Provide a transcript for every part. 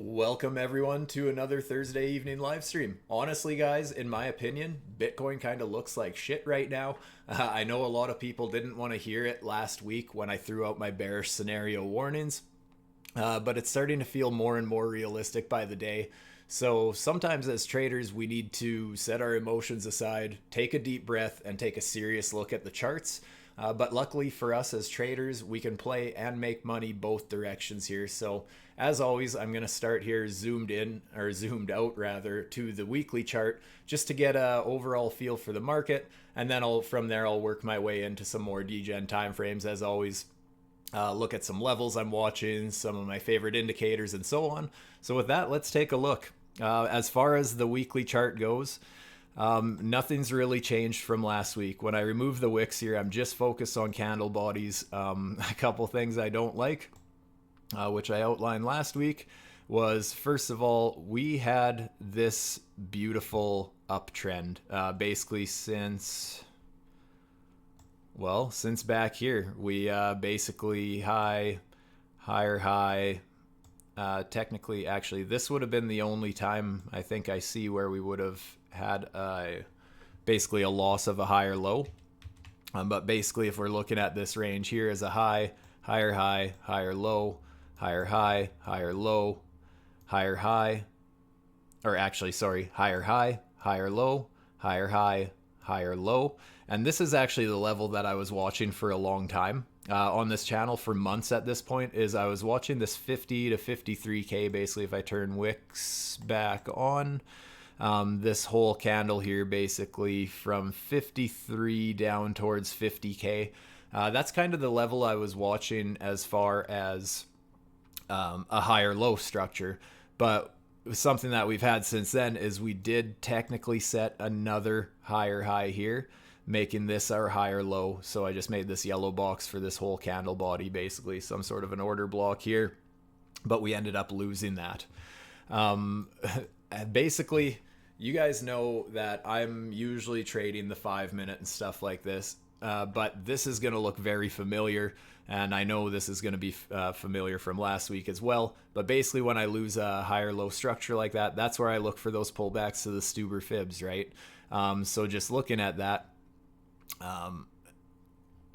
Welcome everyone to another Thursday evening live stream. Honestly, guys, in my opinion, Bitcoin kind of looks like shit right now. I know a lot of people didn't want to hear it last week when I threw out my bearish scenario warnings, but it's starting to feel more and more realistic by the day. So sometimes as traders, we need to set our emotions aside, take a deep breath, and take a serious look at the charts. But luckily for us as traders, we can play and make money both directions here. So as always, I'm going to start here zoomed in, or zoomed out rather, to the weekly chart just to get a overall feel for the market. And then from there, I'll work my way into some more degen timeframes as always. Look at some levels I'm watching, some of my favorite indicators, and so on. So with that, let's take a look. As far as the weekly chart goes, nothing's really changed from last week. When I remove the wicks here, I'm just focused on candle bodies. A couple things I don't like, which I outlined last week, was first of all, we had this beautiful uptrend basically since back here. We basically higher high. Technically, actually, this would have been the only time I think I see where we would have had basically a loss of a higher low. But basically, if we're looking at this range here as a high, higher low, higher high, higher low, higher high, or actually, sorry, higher high, higher low, higher high, higher low. And this is actually the level that I was watching for a long time. On this channel for months at this point is I was watching this 50 to 53K basically. If I turn wicks back on, this whole candle here basically from 53 down towards 50K. That's kind of the level I was watching as far as a higher low structure. But something that we've had since then is we did technically set another higher high here, making this our higher low. So I just made this yellow box for this whole candle body, basically some sort of an order block here, but we ended up losing that. Basically, you guys know that I'm usually trading the 5 minute and stuff like this, but this is going to look very familiar, and I know this is going to be familiar from last week as well. But basically, when I lose a higher low structure like that, that's where I look for those pullbacks to the Stuber fibs, right? So just looking at that,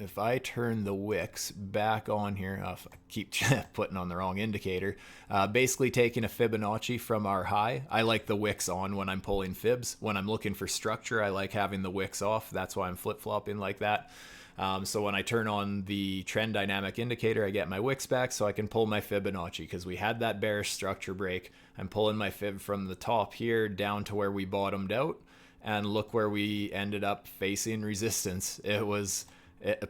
if I turn the wicks back on here, if I keep putting on the wrong indicator, basically taking a Fibonacci from our high. I like the wicks on when I'm pulling fibs. When I'm looking for structure, I like having the wicks off. That's why I'm flip-flopping like that. So when I turn on the trend dynamic indicator, I get my wicks back so I can pull my Fibonacci, because we had that bearish structure break. I'm pulling my fib from the top here down to where we bottomed out. And look where we ended up facing resistance. It was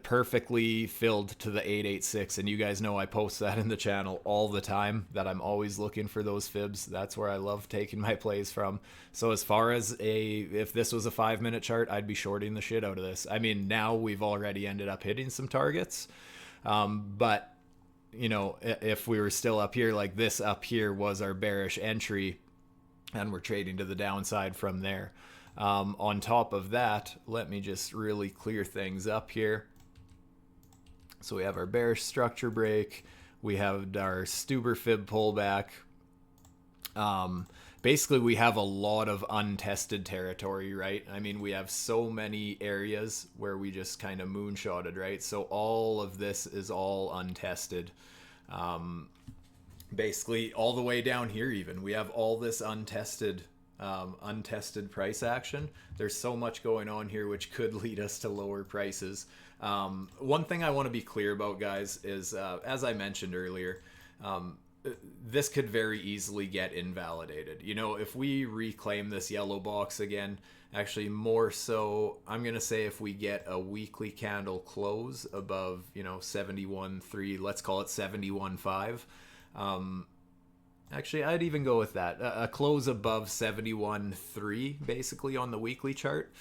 perfectly filled to the 886. And you guys know I post that in the channel all the time, that I'm always looking for those fibs. That's where I love taking my plays from. So as far as if this was a 5 minute chart, I'd be shorting the shit out of this. I mean, now we've already ended up hitting some targets. But, you know, if we were still up here, like this up here was our bearish entry, and we're trading to the downside from there. On top of that, let me just really clear things up here. So we have our bearish structure break. We have our Stuber fib pullback. Basically, we have a lot of untested territory, right? I mean, we have so many areas where we just kind of moonshotted, right? So all of this is all untested. Basically, all the way down here even, we have all this untested price action. There's so much going on here which could lead us to lower prices. One thing I want to be clear about, guys, is as I mentioned earlier, this could very easily get invalidated. You know, if we reclaim this yellow box again, actually more so, I'm going to say if we get a weekly candle close above, you know, 71.3, let's call it 71.5. Actually, I'd even go with that. A close above 71.3 basically on the weekly chart.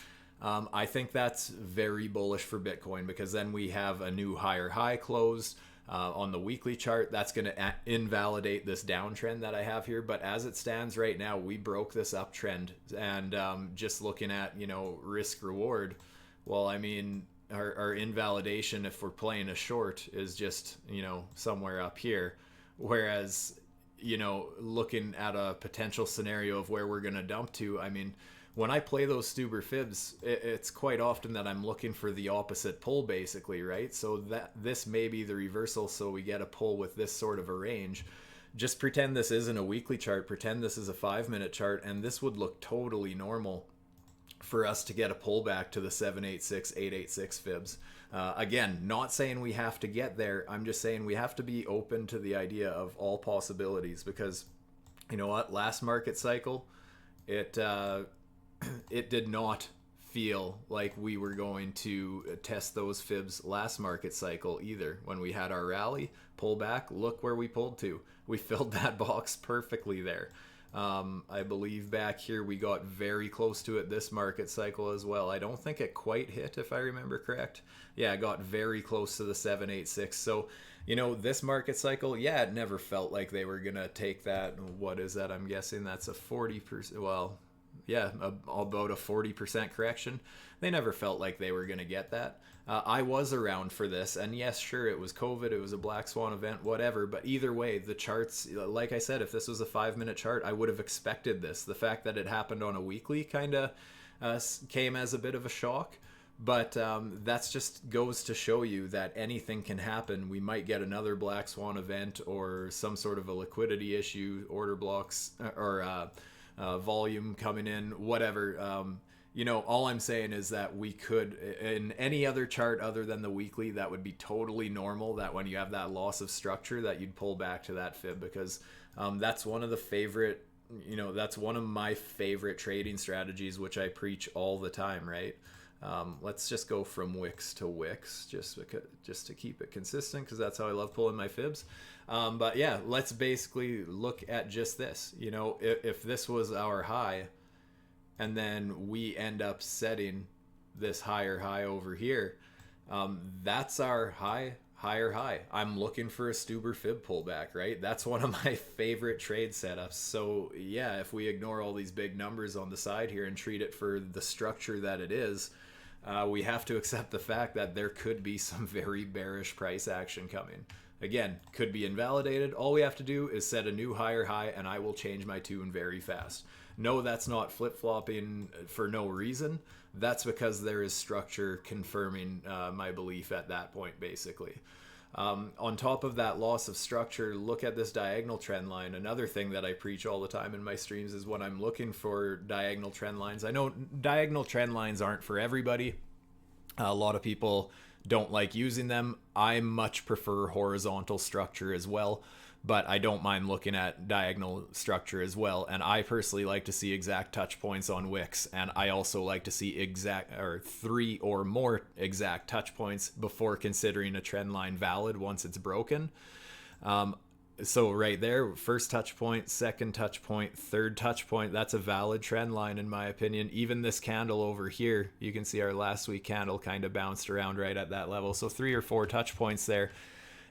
I think that's very bullish for Bitcoin, because then we have a new higher high close on the weekly chart. That's going to invalidate this downtrend that I have here. But as it stands right now, we broke this uptrend. And just looking at, you know, risk reward, well, I mean, our invalidation, if we're playing a short, is just, you know, somewhere up here. Whereas, you know, looking at a potential scenario of where we're going to dump to, I mean, when I play those Stuber fibs, it's quite often that I'm looking for the opposite pull, basically, right? So that this may be the reversal, so we get a pull with this sort of a range. Just pretend this isn't a weekly chart, pretend this is a 5-minute chart, and this would look totally normal for us to get a pullback to the 786, 886 fibs. Again, not saying we have to get there. I'm just saying we have to be open to the idea of all possibilities, because you know what? Last market cycle, it did not feel like we were going to test those fibs last market cycle either. When we had our rally pull back, look where we pulled to. We filled that box perfectly there. I believe back here we got very close to it this market cycle as well. I don't think it quite hit, if I remember correct. Yeah, it got very close to the 786. So, you know, this market cycle, yeah, it never felt like they were going to take that. What is that? I'm guessing that's a 40%. Well, yeah, about a 40% correction. They never felt like they were going to get that. I was around for this, and yes, sure, it was COVID, it was a black swan event, whatever, but either way, the charts, like I said, if this was a 5-minute chart, I would have expected this. The fact that it happened on a weekly kind of came as a bit of a shock, but that's just goes to show you that anything can happen. We might get another black swan event or some sort of a liquidity issue, order blocks, or volume coming in, whatever. You know, all I'm saying is that we could, in any other chart other than the weekly, that would be totally normal, that when you have that loss of structure that you'd pull back to that fib, because that's one of the favorite, you know, that's one of my favorite trading strategies, which I preach all the time, right? Let's just go from wicks to wicks just to keep it consistent, because that's how I love pulling my fibs. But yeah, let's basically look at just this. You know, if this was our high, and then we end up setting this higher high over here, that's our higher high. I'm looking for a Stuber fib pullback, right? That's one of my favorite trade setups. So yeah, if we ignore all these big numbers on the side here and treat it for the structure that it is, we have to accept the fact that there could be some very bearish price action coming. Again, could be invalidated. All we have to do is set a new higher high, and I will change my tune very fast. No, that's not flip-flopping for no reason. That's because there is structure confirming my belief at that point, basically. On top of that loss of structure, look at this diagonal trend line. Another thing that I preach all the time in my streams is when I'm looking for diagonal trend lines. I know diagonal trend lines aren't for everybody. A lot of people don't like using them. I much prefer horizontal structure as well, but I don't mind looking at diagonal structure as well. And I personally like to see exact touch points on wicks, and I also like to see exact, or 3 or more exact touch points before considering a trend line valid once it's broken. So right there, first touch point, second touch point, third touch point, that's a valid trend line in my opinion. Even this candle over here, you can see our last week candle kind of bounced around right at that level. So 3 or 4 touch points there.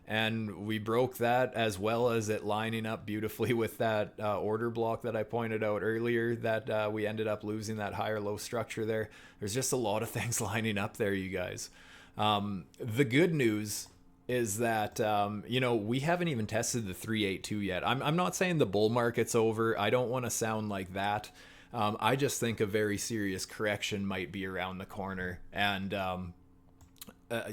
And we broke that, as well as it lining up beautifully with that order block that I pointed out earlier, that we ended up losing that higher low structure there. There's just a lot of things lining up there, you guys. The good news is that, you know, we haven't even tested the 382 yet. I'm not saying the bull market's over. I don't want to sound like that. I just think a very serious correction might be around the corner. And,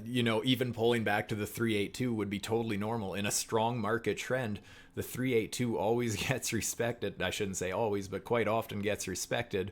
you know, even pulling back to the 382 would be totally normal. In a strong market trend, the 382 always gets respected. I shouldn't say always, but quite often gets respected.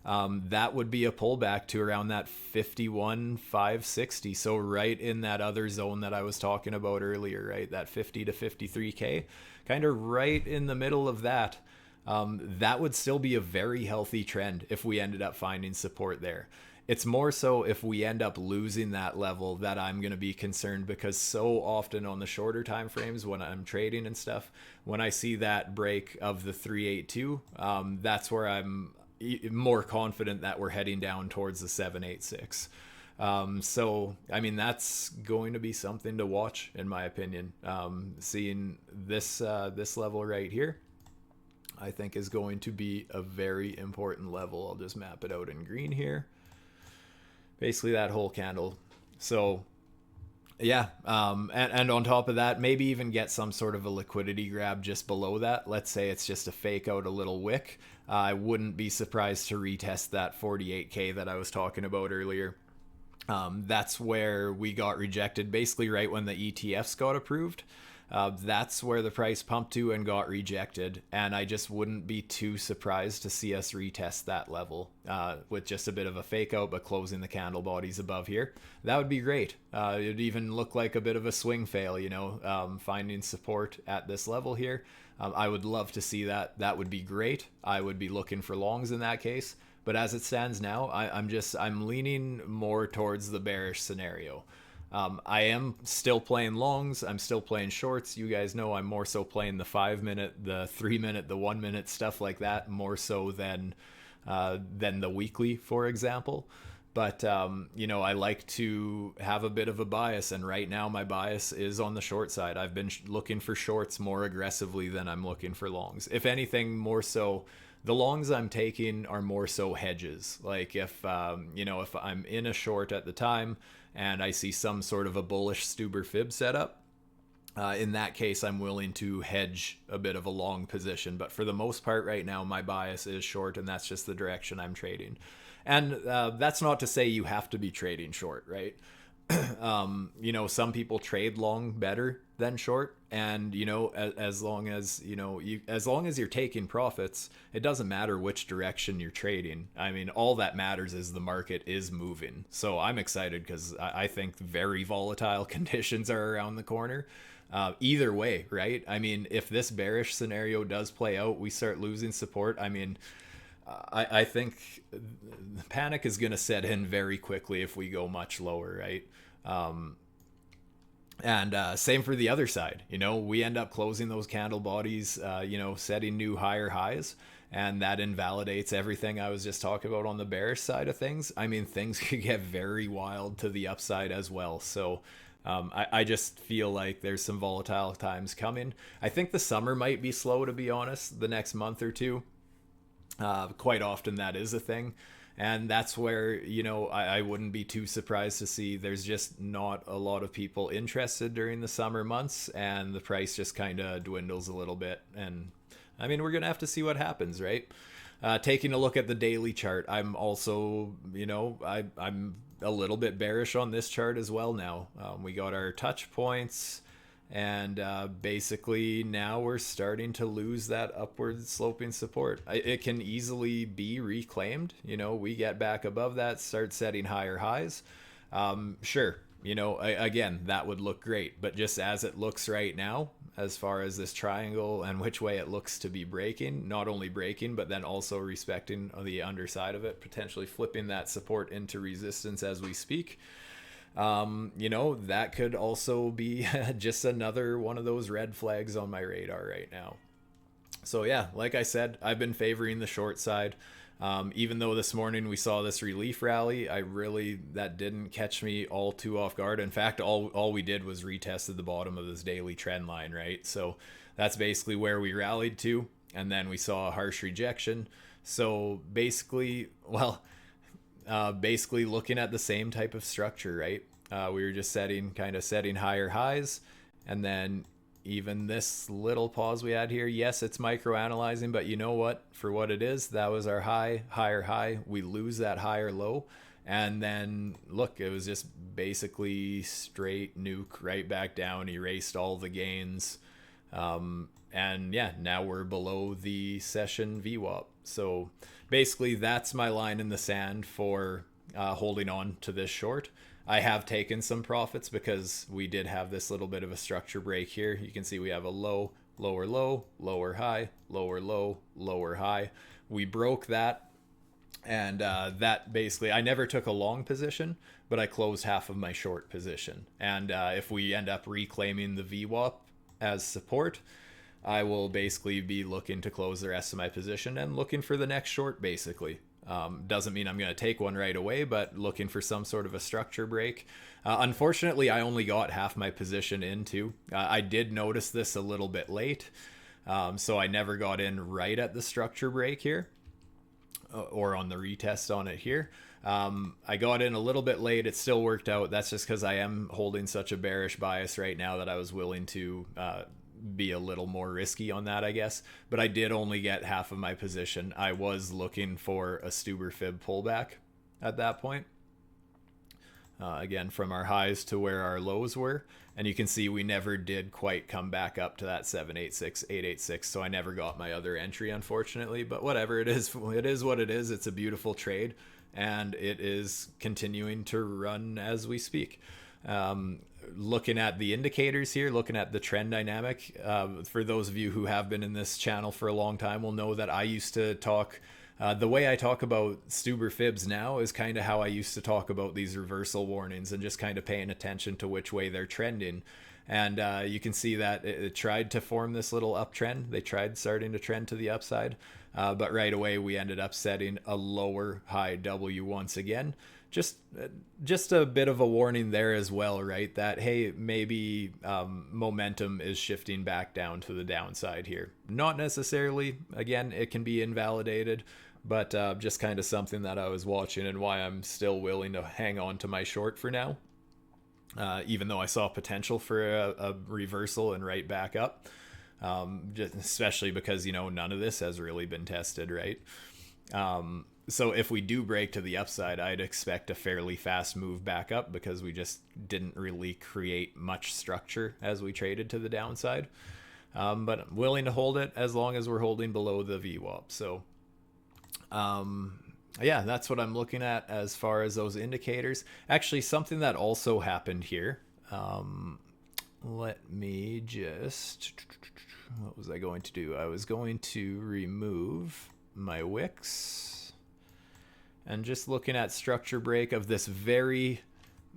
That would be a pullback to around that 51,560. So right in that other zone that I was talking about earlier, right? That 50 to 53K, kind of right in the middle of that. That would still be a very healthy trend if we ended up finding support there. It's more so if we end up losing that level that I'm going to be concerned, because so often on the shorter time frames when I'm trading and stuff, when I see that break of the 382, that's where I'm more confident that we're heading down towards the 786. So, I mean, that's going to be something to watch, in my opinion. Seeing this level right here, I think is going to be a very important level. I'll just map it out in green here. Basically that whole candle. So Yeah, and on top of that, maybe even get some sort of a liquidity grab just below that. Let's say it's just a fake out a little wick. I wouldn't be surprised to retest that 48K that I was talking about earlier. That's where we got rejected, basically right when the ETFs got approved. That's where the price pumped to and got rejected. And I just wouldn't be too surprised to see us retest that level with just a bit of a fake out, but closing the candle bodies above here. That would be great. It'd even look like a bit of a swing fail, finding support at this level here. I would love to see that. That would be great. I would be looking for longs in that case. But as it stands now, I'm leaning more towards the bearish scenario. I am still playing longs. I'm still playing shorts. You guys know I'm more so playing the 5 minute, the 3 minute, the 1 minute stuff like that, more so than the weekly, for example. But I like to have a bit of a bias, and right now my bias is on the short side. I've been looking for shorts more aggressively than I'm looking for longs. If anything, more so. The longs I'm taking are more so hedges. Like if I'm in a short at the time and I see some sort of a bullish Stuber fib setup, in that case, I'm willing to hedge a bit of a long position. But for the most part right now, my bias is short, and that's just the direction I'm trading. And that's not to say you have to be trading short, right? Some people trade long better than short, and as long as you're taking profits, it doesn't matter which direction you're trading. I mean, all that matters is the market is moving. So I'm excited because I think very volatile conditions are around the corner. Either way, right? I mean, if this bearish scenario does play out, we start losing support. I mean, I think panic is going to set in very quickly if we go much lower, right? And same for the other side. We end up closing those candle bodies, setting new higher highs, and that invalidates everything I was just talking about on the bearish side of things. I mean, things could get very wild to the upside as well. So I just feel like there's some volatile times coming. I think the summer might be slow, to be honest, the next month or two. Quite often that is a thing. And that's where, I wouldn't be too surprised to see there's just not a lot of people interested during the summer months, and the price just kind of dwindles a little bit. And I mean, we're going to have to see what happens, right? Taking a look at the daily chart, I'm also, I'm a little bit bearish on this chart as well now. We got our touch points. And basically now we're starting to lose that upward sloping support. It can easily be reclaimed. We get back above that, start setting higher highs. Sure, again, that would look great. But just as it looks right now, as far as this triangle and which way it looks to be breaking, not only breaking, but then also respecting the underside of it, potentially flipping that support into resistance as we speak. That could also be just another one of those red flags on my radar right now. So yeah, like I said, I've been favoring the short side. Even though this morning we saw this relief rally, that didn't catch me all too off guard. In fact, all we did was retested the bottom of this daily trend line, right? So that's basically where we rallied to, and then we saw a harsh rejection. So basically looking at the same type of structure, right? We were just setting higher highs, and then even this little pause we had here, yes, it's micro analyzing, but you know what? For what it is, that was our higher high. We lose that higher low, and then look, it was just basically straight nuke right back down, erased all the gains. And yeah, now we're below the session VWAP. So basically that's my line in the sand for holding on to this short. I have taken some profits because we did have this little bit of a structure break here. You can see we have a low, lower low, lower high, lower low, lower high. We broke that, and that basically, I never took a long position, but I closed half of my short position. And if we end up reclaiming the VWAP as support, I will basically be looking to close the rest of my position and looking for the next short, basically. Doesn't mean I'm going to take one right away, but looking for some sort of a structure break. Unfortunately, I only got half my position into. I did notice this a little bit late, so I never got in right at the structure break here, or on the retest on it here. I got in a little bit late. It still worked out. That's just because I am holding such a bearish bias right now that I was willing to be a little more risky on that, I guess. But I did only get half of my position. I was looking for a Stuber fib pullback at that point. Again, from our highs to where our lows were. And you can see we never did quite come back up to that 786, 886. So I never got my other entry, unfortunately. But whatever, it is what it is. It's a beautiful trade. And it is continuing to run as we speak. Looking at the indicators here, looking at the trend dynamic, for those of you who have been in this channel for a long time will know that I used to talk... the way I talk about Stuber fibs now is kind of how I used to talk about these reversal warnings and just kind of paying attention to which way they're trending. And you can see that it tried to form this little uptrend. They tried starting to trend to the upside, but right away we ended up setting a lower high W once again. Just a bit of a warning there as well, right? That, hey, maybe momentum is shifting back down to the downside here. Not necessarily. Again, it can be invalidated, but just kind of something that I was watching and why I'm still willing to hang on to my short for now. Even though I saw potential for a reversal and right back up, just especially because, you know, none of this has really been tested, right? So if we do break to the upside, I'd expect a fairly fast move back up because we just didn't really create much structure as we traded to the downside. But I'm willing to hold it as long as we're holding below the VWAP. So yeah, that's what I'm looking at as far as those indicators. Actually, something that also happened here. Let me just... What was I going to do? I was going to remove my wicks. And just looking at structure break of this very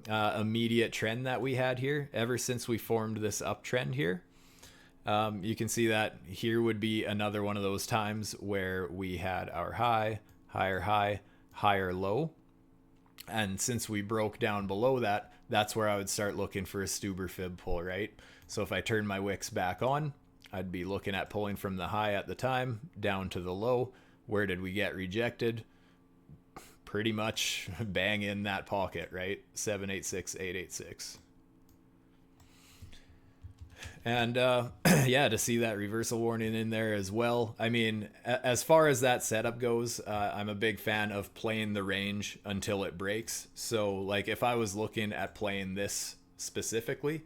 immediate trend that we had here, ever since we formed this uptrend here. You can see that here would be another one of those times where we had our high, higher low. And since we broke down below that, that's where I would start looking for a Stuber fib pull, right? So if I turn my wicks back on, I'd be looking at pulling from the high at the time down to the low. Where did we get rejected? Pretty much bang in that pocket, right? 786, 886. And yeah, to see that reversal warning in there as well. I mean, as far as that setup goes, I'm a big fan of playing the range until it breaks. So like if I was looking at playing this specifically,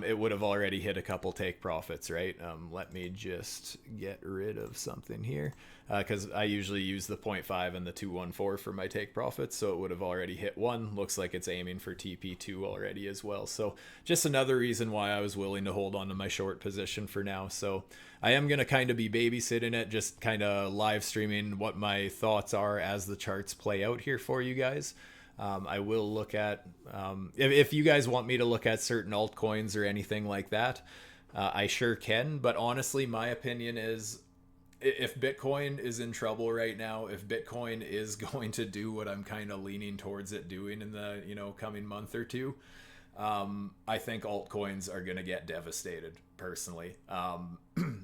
it would have already hit a couple take profits, right? Let me just get rid of something here because I usually use the 0.5 and the 214 for my take profits. So it would have already hit one. Looks like it's aiming for TP2 already as well. So just another reason why I was willing to hold on to my short position for now. So I am going to kind of be babysitting it, just kind of live streaming what my thoughts are as the charts play out here for you guys. I will look at, if you guys want me to look at certain altcoins or anything like that, I sure can. But honestly, my opinion is if Bitcoin is in trouble right now, if Bitcoin is going to do what I'm kind of leaning towards it doing in the, you know, coming month or two, I think altcoins are going to get devastated personally.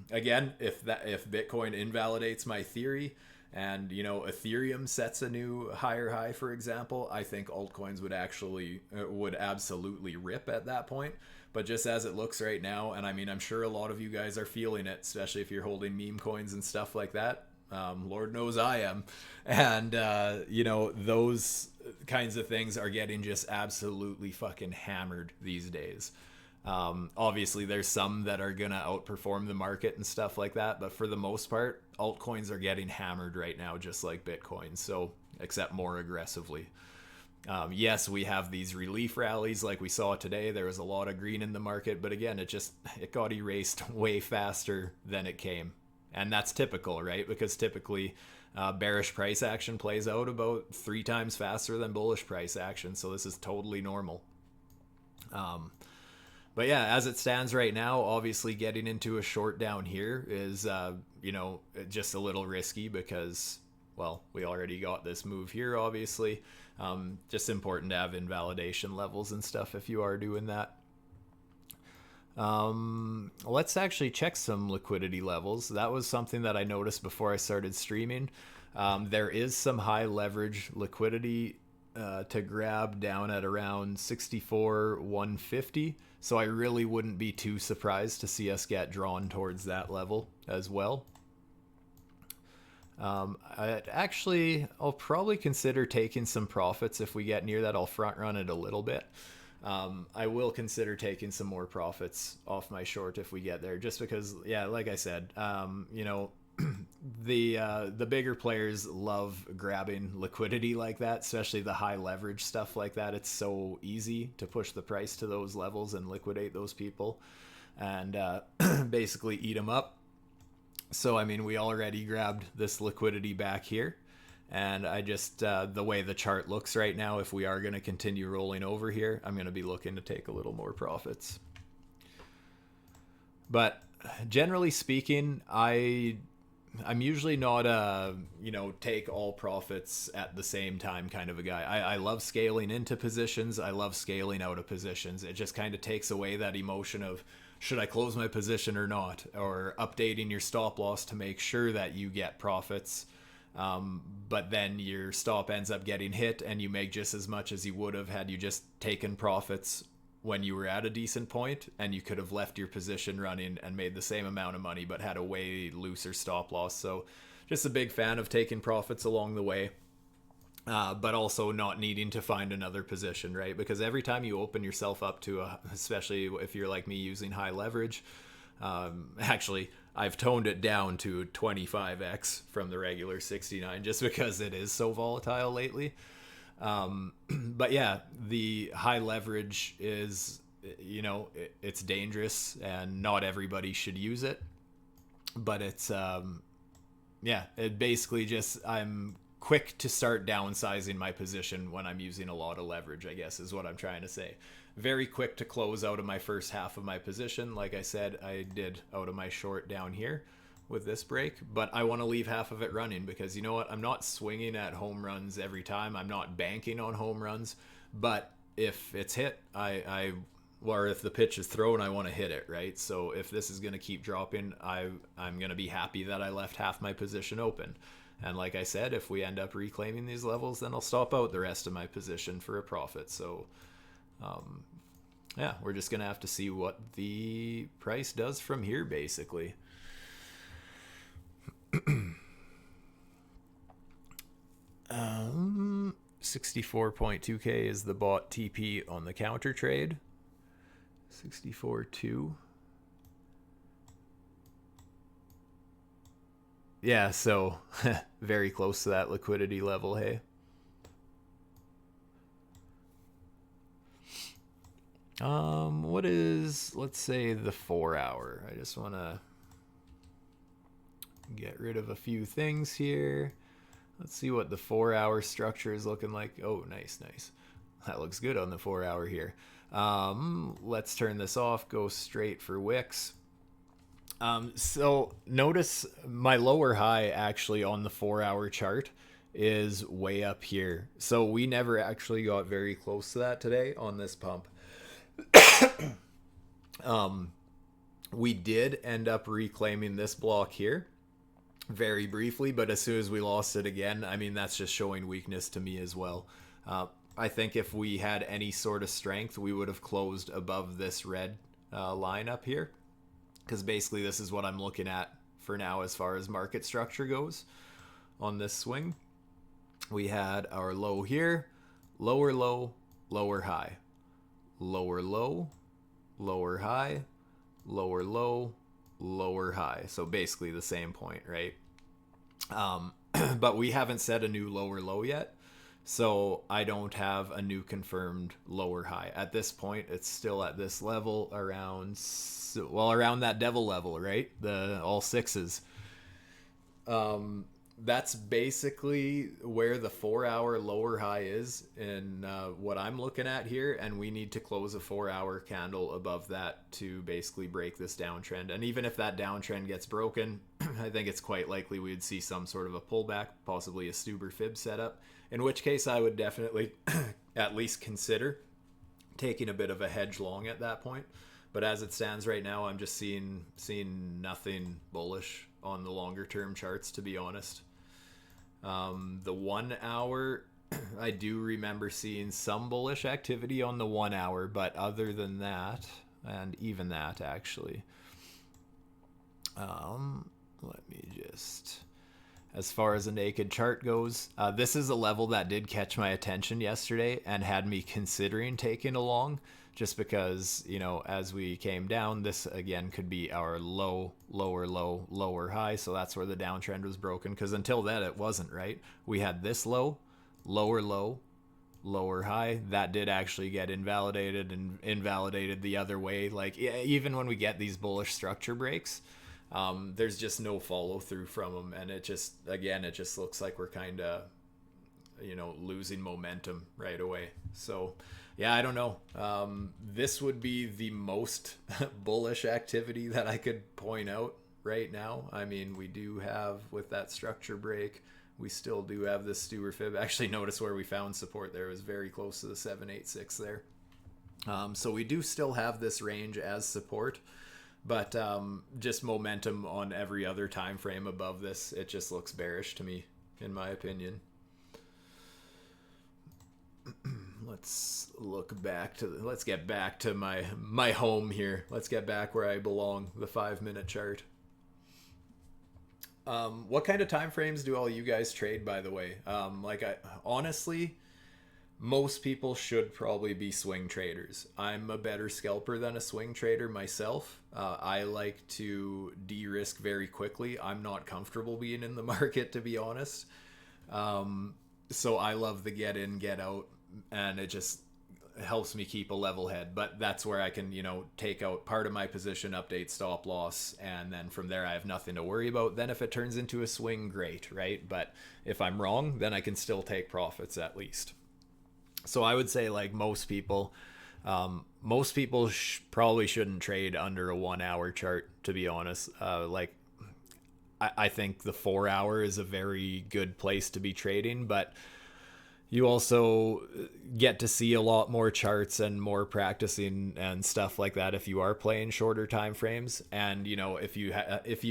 Again, if Bitcoin invalidates my theory, and, you know, Ethereum sets a new higher high, for example, I think altcoins would absolutely rip at that point. But just as it looks right now, and I mean, I'm sure a lot of you guys are feeling it, especially if you're holding meme coins and stuff like that. Lord knows I am. And, you know, those kinds of things are getting just absolutely fucking hammered these days. Obviously there's some that are gonna outperform the market and stuff like that, but for the most part, altcoins are getting hammered right now, just like Bitcoin. So, except more aggressively. Yes, we have these relief rallies like we saw today. There was a lot of green in the market, but again, it got erased way faster than it came. And that's typical, right? Because typically bearish price action plays out about 3 times faster than bullish price action. So this is totally normal. But yeah, as it stands right now, obviously getting into a short down here is, you know, just a little risky because, well, we already got this move here, obviously. Just important to have invalidation levels and stuff if you are doing that. Let's actually check some liquidity levels. That was something that I noticed before I started streaming. There is some high leverage liquidity to grab down at around 64,150. So I really wouldn't be too surprised to see us get drawn towards that level as well. I'll probably consider taking some profits if we get near that. I'll front run it a little bit. I will consider taking some more profits off my short if we get there, just because, yeah, like I said, the bigger players love grabbing liquidity like that, especially the high leverage stuff like that. It's so easy to push the price to those levels and liquidate those people and basically eat them up. So, I mean, we already grabbed this liquidity back here. And I just, the way the chart looks right now, if we are going to continue rolling over here, I'm going to be looking to take a little more profits. But generally speaking, I'm usually not a, take all profits at the same time kind of a guy. I love scaling into positions. I love scaling out of positions. It just kind of takes away that emotion of, should I close my position or not? Or updating your stop loss to make sure that you get profits. But then your stop ends up getting hit and you make just as much as you would have had you just taken profits when you were at a decent point, and you could have left your position running and made the same amount of money but had a way looser stop loss. So just a big fan of taking profits along the way, but also not needing to find another position, right? Because every time you open yourself up to especially if you're like me using high leverage, actually I've toned it down to 25x from the regular 69 just because it is so volatile lately. But yeah, the high leverage is, it's dangerous and not everybody should use it, but it's, it basically just, I'm quick to start downsizing my position when I'm using a lot of leverage, I guess is what I'm trying to say. Very quick to close out of my first half of my position. Like I said, I did out of my short down here with this break, but I want to leave half of it running because you know what? I'm not swinging at home runs every time. I'm not banking on home runs, but if it's hit, or if the pitch is thrown, I want to hit it, right? So if this is going to keep dropping, I'm going to be happy that I left half my position open. And like I said, if we end up reclaiming these levels, then I'll stop out the rest of my position for a profit. So, we're just going to have to see what the price does from here, basically. 64.2k is the bought TP on the counter trade. 64.2. Yeah, so very close to that liquidity level, hey. What is, let's say, the 4 hour? I just want to get rid of a few things here. Let's see what the 4 hour structure is looking like. Oh, nice. That looks good on the 4 hour here. Let's turn this off, go straight for wicks. So notice my lower high actually on the 4 hour chart is way up here. So we never actually got very close to that today on this pump. We did end up reclaiming this block here very briefly, but as soon as we lost it again, I mean, that's just showing weakness to me as well. I think if we had any sort of strength, we would have closed above this red line up here, because basically this is what I'm looking at for now as far as market structure goes on this swing. We had our low here, lower low, lower high, lower low, lower high, lower low, lower high. So basically the same point, right? But we haven't set a new lower low yet, so I don't have a new confirmed lower high. At this point, it's still at this level around that devil level, right? The all sixes. That's basically where the 4 hour lower high is in what I'm looking at here, and we need to close a 4 hour candle above that to basically break this downtrend. And even if that downtrend gets broken, I think it's quite likely we'd see some sort of a pullback, possibly a Stuber fib setup, in which case I would definitely at least consider taking a bit of a hedge long at that point. But as it stands right now, I'm just seeing nothing bullish on the longer term charts, to be honest. The 1 hour I do remember seeing some bullish activity on the 1 hour, but other than that, and even that actually, let me just, as far as a naked chart goes, this is a level that did catch my attention yesterday and had me considering taking a long, just because, you know, as we came down, this again could be our low, lower high. So that's where the downtrend was broken, because until then it wasn't, right? We had this low, lower high. That did actually get invalidated, and invalidated the other way. Like, even when we get these bullish structure breaks, there's just no follow through from them, and it just looks like we're kind of, you know, losing momentum right away. So yeah, I don't know. This would be the most bullish activity that I could point out right now. I mean, we do have, with that structure break, we still do have this Stewart fib. Actually, notice where we found support there. It was very close to the 786 there. So we do still have this range as support, but just momentum on every other time frame above this, it just looks bearish to me, in my opinion. Let's get back to my home here. Let's get back where I belong, the 5-minute chart. What kind of time frames do all you guys trade, by the way? Honestly, most people should probably be swing traders. I'm a better scalper than a swing trader myself. I like to de-risk very quickly. I'm not comfortable being in the market, to be honest. So I love the get in, get out, and it just helps me keep a level head. But that's where I can, you know, take out part of my position, update stop loss, and then from there I have nothing to worry about. Then if it turns into a swing, great, right? But if I'm wrong, then I can still take profits at least. So I would say, like, most people probably shouldn't trade under a 1 hour chart, to be honest. I think the 4 hour is a very good place to be trading, but you also get to see a lot more charts and more practicing and stuff like that if you are playing shorter time frames. And, you know, if you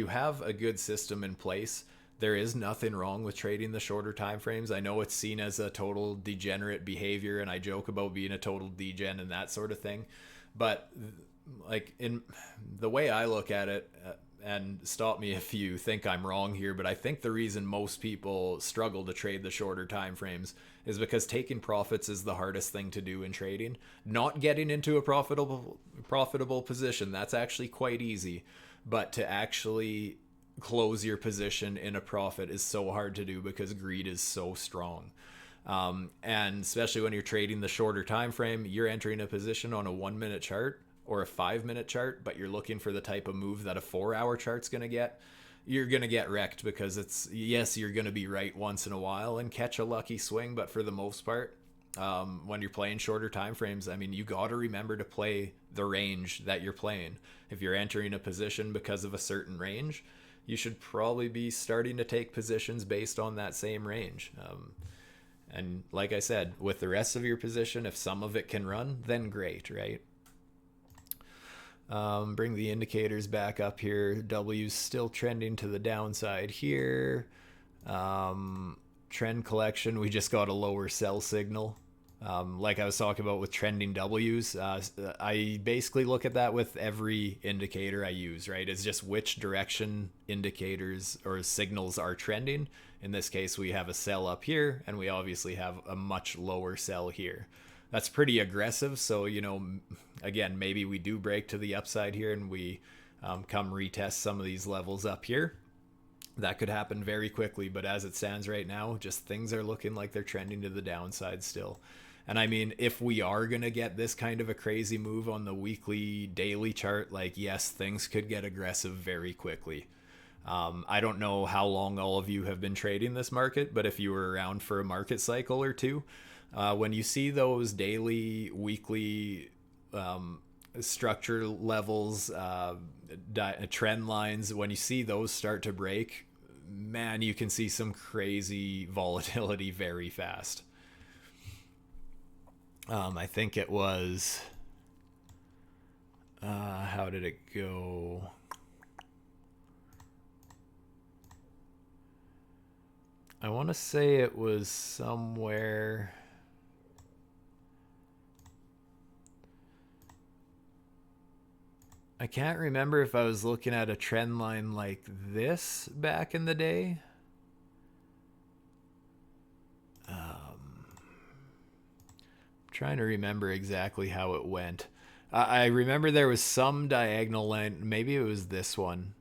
have a good system in place, there is nothing wrong with trading the shorter time frames. I know it's seen as a total degenerate behavior, and I joke about being a total degen and that sort of thing, but like, in the way I look at it, and stop me if you think I'm wrong here, but I think the reason most people struggle to trade the shorter time frames is because taking profits is the hardest thing to do in trading. Not getting into a profitable position, that's actually quite easy, but to actually close your position in a profit is so hard to do because greed is so strong. And especially when you're trading the shorter time frame, you're entering a position on a 1 minute chart or a 5-minute chart, but you're looking for the type of move that a 4 hour chart's going to get. You're going to get wrecked, because you're going to be right once in a while and catch a lucky swing, but for the most part, when you're playing shorter time frames, I mean, you got to remember to play the range that you're playing. If you're entering a position because of a certain range, you should probably be starting to take positions based on that same range. And like I said, with the rest of your position, if some of it can run, then great, right? Bring the indicators back up here. W's still trending to the downside here. Trend collection, we just got a lower sell signal. Like I was talking about with trending W's, I basically look at that with every indicator I use, right? It's just which direction indicators or signals are trending. In this case, we have a sell up here, and we obviously have a much lower sell here. That's pretty aggressive. So, you know, again, maybe we do break to the upside here and we come retest some of these levels up here. That could happen very quickly, but as it stands right now, just things are looking like they're trending to the downside still. And I mean, if we are going to get this kind of a crazy move on the weekly, daily chart, like, yes, things could get aggressive very quickly. I don't know how long all of you have been trading this market, but if you were around for a market cycle or two, when you see those daily, weekly structure levels, trend lines, when you see those start to break, man, you can see some crazy volatility very fast. I think it was, how did it go? I want to say it was somewhere. I can't remember if I was looking at a trend line like this back in the day. Trying to remember exactly how it went. I remember there was some diagonal line. Maybe it was this one.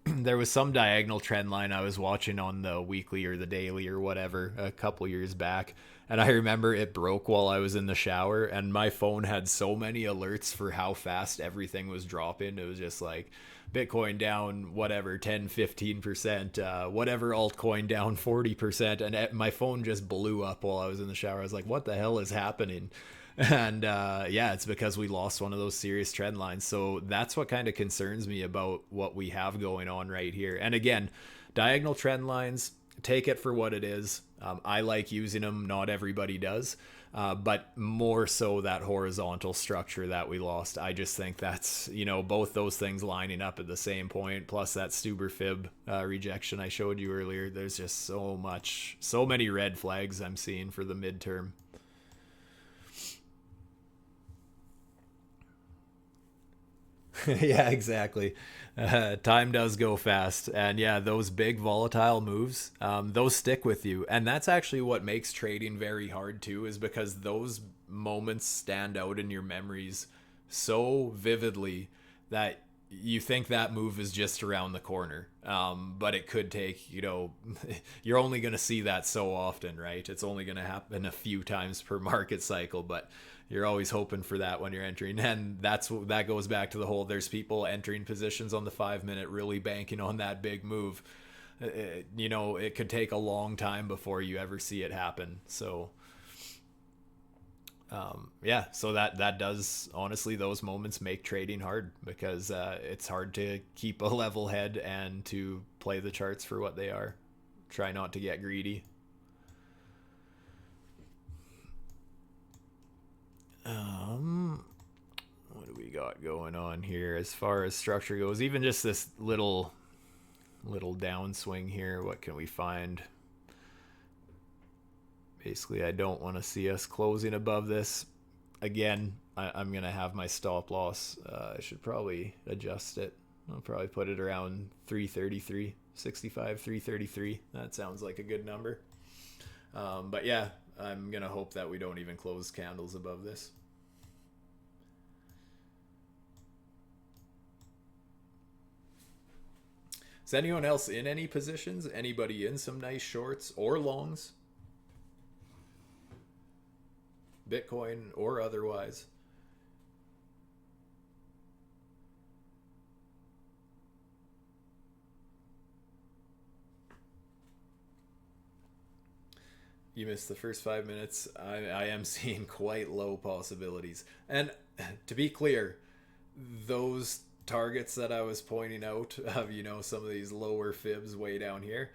There was some diagonal trend line I was watching on the weekly or the daily or whatever a couple years back. And I remember it broke while I was in the shower, and my phone had so many alerts for how fast everything was dropping. It was just like Bitcoin down, whatever, 10, 15%, whatever altcoin down 40%. And my phone just blew up while I was in the shower. I was like, what the hell is happening? And yeah, it's because we lost one of those serious trend lines. So that's what kind of concerns me about what we have going on right here. And again, diagonal trend lines, take it for what it is. I like using them. Not everybody does. But more so that horizontal structure that we lost. I just think that's, both those things lining up at the same point, plus that Stuber fib rejection I showed you earlier. There's just so many red flags I'm seeing for the midterm. Yeah, exactly. Time does go fast. And yeah, those big volatile moves, those stick with you. And that's actually what makes trading very hard too, is because those moments stand out in your memories so vividly that you think that move is just around the corner. But it could take, you're only going to see that so often, right? It's only going to happen a few times per market cycle, but you're always hoping for that when you're entering. And that goes back to the whole, there's people entering positions on the 5 minute, really banking on that big move. It could take a long time before you ever see it happen. So, yeah, so that does, honestly, those moments make trading hard, because it's hard to keep a level head and to play the charts for what they are. Try not to get greedy. What do we got going on here as far as structure goes? Even just this little downswing here, what can we find? Basically, I don't want to see us closing above this. Again, I'm going to have my stop loss. I should probably adjust it. I'll probably put it around 333, 65, 333. That sounds like a good number. But yeah, I'm going to hope that we don't even close candles above this. Is anyone else in any positions? Anybody in some nice shorts or longs? Bitcoin or otherwise? You missed the first 5 minutes. I am seeing quite low possibilities. And to be clear, those targets that I was pointing out of, some of these lower fibs way down here,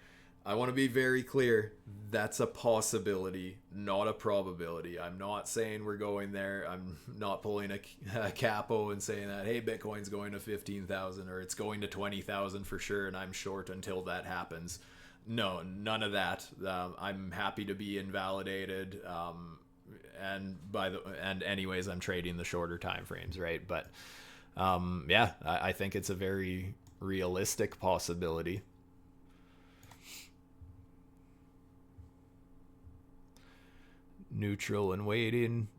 I want to be very clear. That's a possibility, not a probability. I'm not saying we're going there. I'm not pulling a capo and saying that, hey, Bitcoin's going to 15,000 or it's going to 20,000 for sure, and I'm short until that happens. No, none of that. I'm happy to be invalidated. And anyways, I'm trading the shorter time frames, right? But yeah, I think it's a very realistic possibility. Neutral and waiting,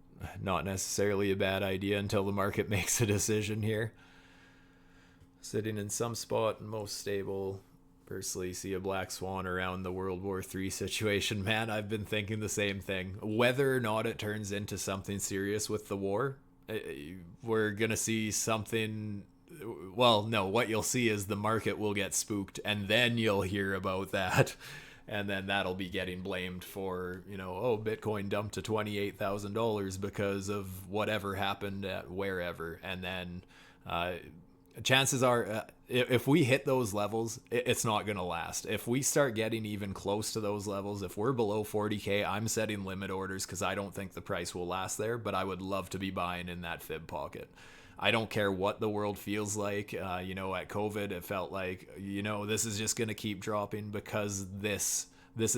not necessarily a bad idea until the market makes a decision here. Sitting in some spot, most stable. Personally, see a black swan around the World War III situation. Man, I've been thinking the same thing. Whether or not it turns into something serious with the war, we're going to see something. Well, no, what you'll see is the market will get spooked, and then you'll hear about that. And then that'll be getting blamed for, Bitcoin dumped to $28,000 because of whatever happened at wherever. And then chances are, if we hit those levels, it's not going to last. If we start getting even close to those levels, if we're below 40K, I'm setting limit orders because I don't think the price will last there, but I would love to be buying in that fib pocket. I don't care what the world feels like. At COVID, it felt like, this is just going to keep dropping because this this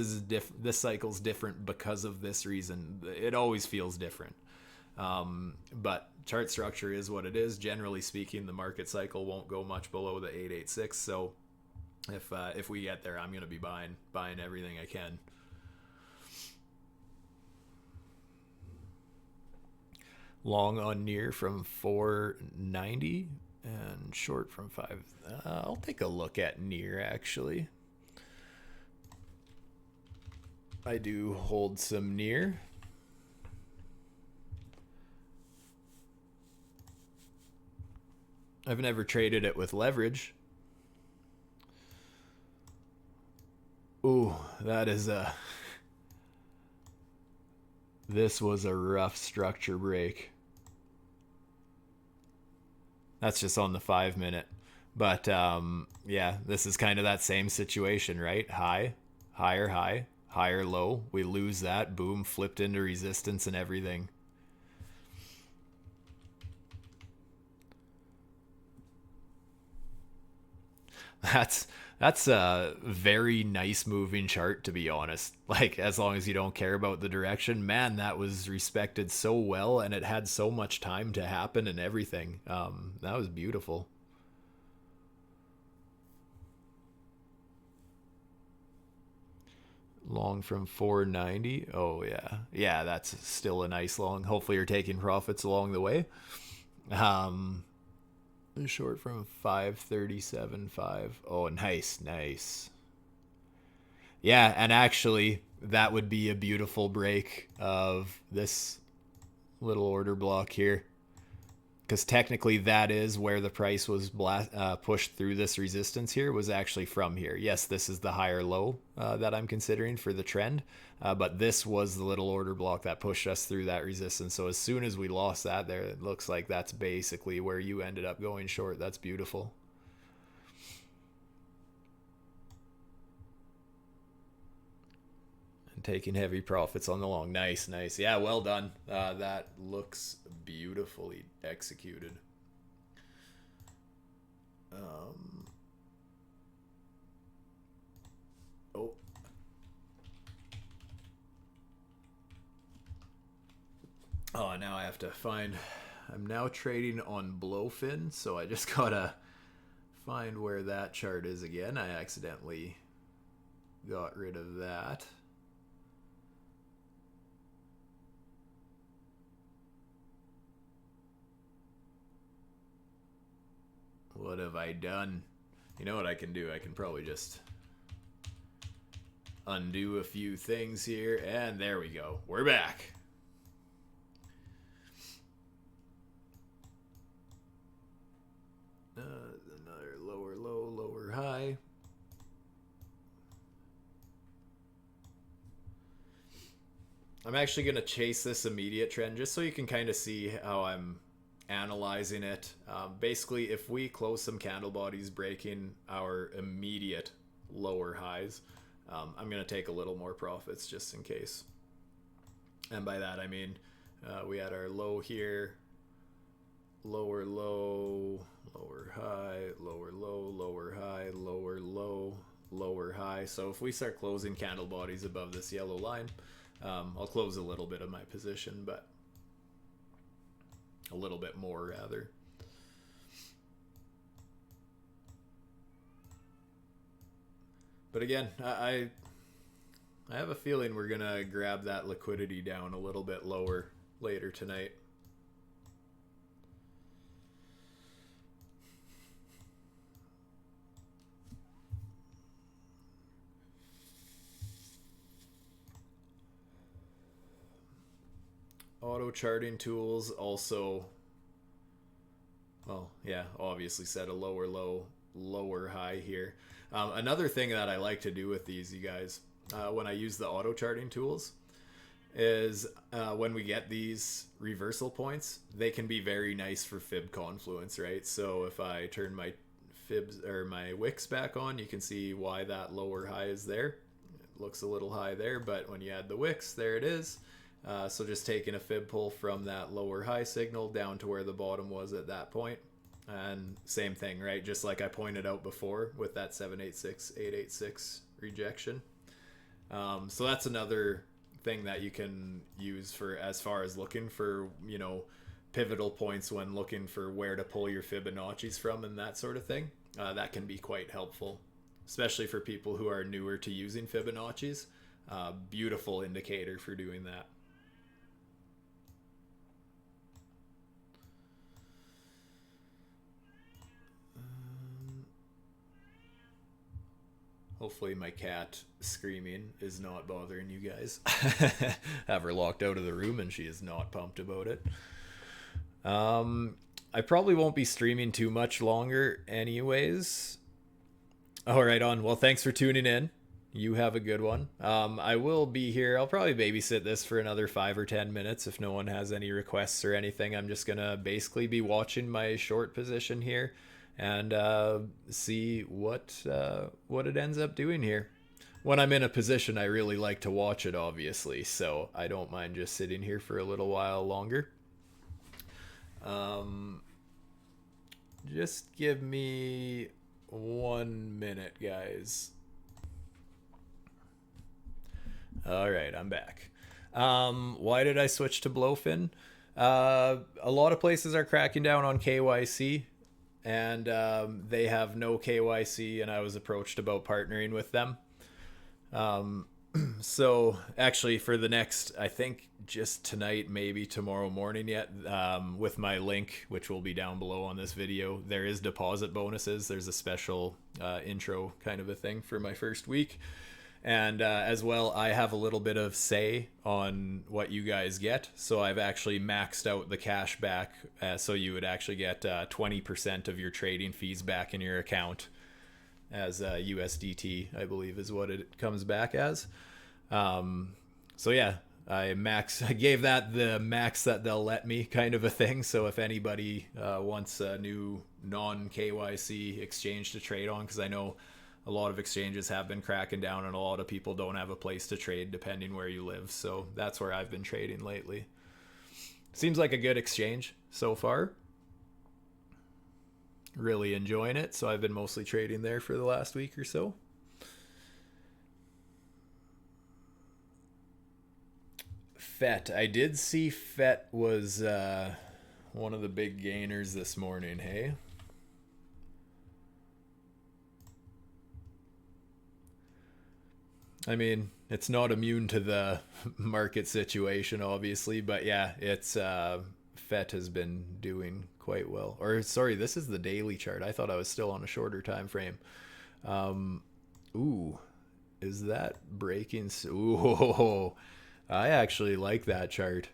cycle's different because of this reason. It always feels different. But chart structure is what it is. Generally speaking, the market cycle won't go much below the 886. So if we get there, I'm going to be buying everything I can. Long on near from 490 and short from 5. I'll take a look at near, actually. I do hold some near. I've never traded it with leverage. Ooh, that is a... This was a rough structure break. That's just on the 5 minute. But yeah, this is kind of that same situation, right? High, higher high, higher low. We lose that. Boom, flipped into resistance and everything. That's a very nice moving chart, to be honest. Like, as long as you don't care about the direction, man, that was respected so well, and it had so much time to happen and everything. That was beautiful. Long from 490. Oh yeah, that's still a nice long. Hopefully you're taking profits along the way. Short from 537.5. Oh, nice. Yeah, and actually that would be a beautiful break of this little order block here, because technically that is where the price was pushed through this resistance here, was actually from here. Yes, this is the higher low that I'm considering for the trend, but this was the little order block that pushed us through that resistance. So as soon as we lost that there, it looks like that's basically where you ended up going short. That's beautiful. And taking heavy profits on the long. Nice. Yeah, well done. That looks beautifully executed. Oh, now I have to find... I'm now trading on Blofin, so I just gotta find where that chart is again. I accidentally got rid of that. What have I done? You know what I can do? I can probably just undo a few things here, and there we go. We're back. Another lower low, lower high. I'm actually going to chase this immediate trend just so you can kind of see how I'm analyzing it. Basically, if we close some candle bodies breaking our immediate lower highs, I'm going to take a little more profits just in case. And by that, I mean we had our low here, lower low, lower high, lower low, lower high, lower low, lower high. So if we start closing candle bodies above this yellow line, I'll close a little bit of my position, but a little bit more rather. But again, I have a feeling we're gonna grab that liquidity down a little bit lower later tonight. Auto charting tools also, well, yeah, obviously set a lower low, lower high here. Another thing that I like to do with these, you guys, when I use the auto charting tools, is when we get these reversal points, they can be very nice for fib confluence, right? So if I turn my fibs or my wicks back on, you can see why that lower high is there. It looks a little high there, but when you add the wicks, there it is. So just taking a fib pull from that lower high signal down to where the bottom was at that point. And same thing, right? Just like I pointed out before with that 786, 886 rejection. So that's another thing that you can use for as far as looking for, pivotal points when looking for where to pull your Fibonacci's from and that sort of thing. That can be quite helpful, especially for people who are newer to using Fibonacci's. Beautiful indicator for doing that. Hopefully my cat screaming is not bothering you guys. Have her locked out of the room and she is not pumped about it. I probably won't be streaming too much longer anyways. All right, on. Well, thanks for tuning in. You have a good one. I will be here. I'll probably babysit this for another 5 or 10 minutes if no one has any requests or anything. I'm just going to basically be watching my short position here and see what it ends up doing here. When I'm in a position, I really like to watch it, obviously, so I don't mind just sitting here for a little while longer. Just give me 1 minute, guys. All right, I'm back. Why did I switch to Blofin? A lot of places are cracking down on KYC, and they have no KYC, and I was approached about partnering with them. So actually for the next, I think just tonight, maybe tomorrow morning yet, with my link, which will be down below on this video, there is deposit bonuses. There's a special intro kind of a thing for my first week. And as well, I have a little bit of say on what you guys get. So I've actually maxed out the cashback. So you would actually get 20% of your trading fees back in your account as USDT, I believe is what it comes back as. So yeah, I gave that the max that they'll let me kind of a thing. So if anybody wants a new non-KYC exchange to trade on, because I know a lot of exchanges have been cracking down and a lot of people don't have a place to trade depending where you live. So that's where I've been trading lately. Seems like a good exchange so far. Really enjoying it. So I've been mostly trading there for the last week or so. FET. I did see FET was one of the big gainers this morning, hey? I mean, it's not immune to the market situation, obviously, but yeah, it's FET has been doing quite well. Or sorry, this is the daily chart. I thought I was still on a shorter time frame. Ooh, is that breaking? Ooh, I actually like that chart.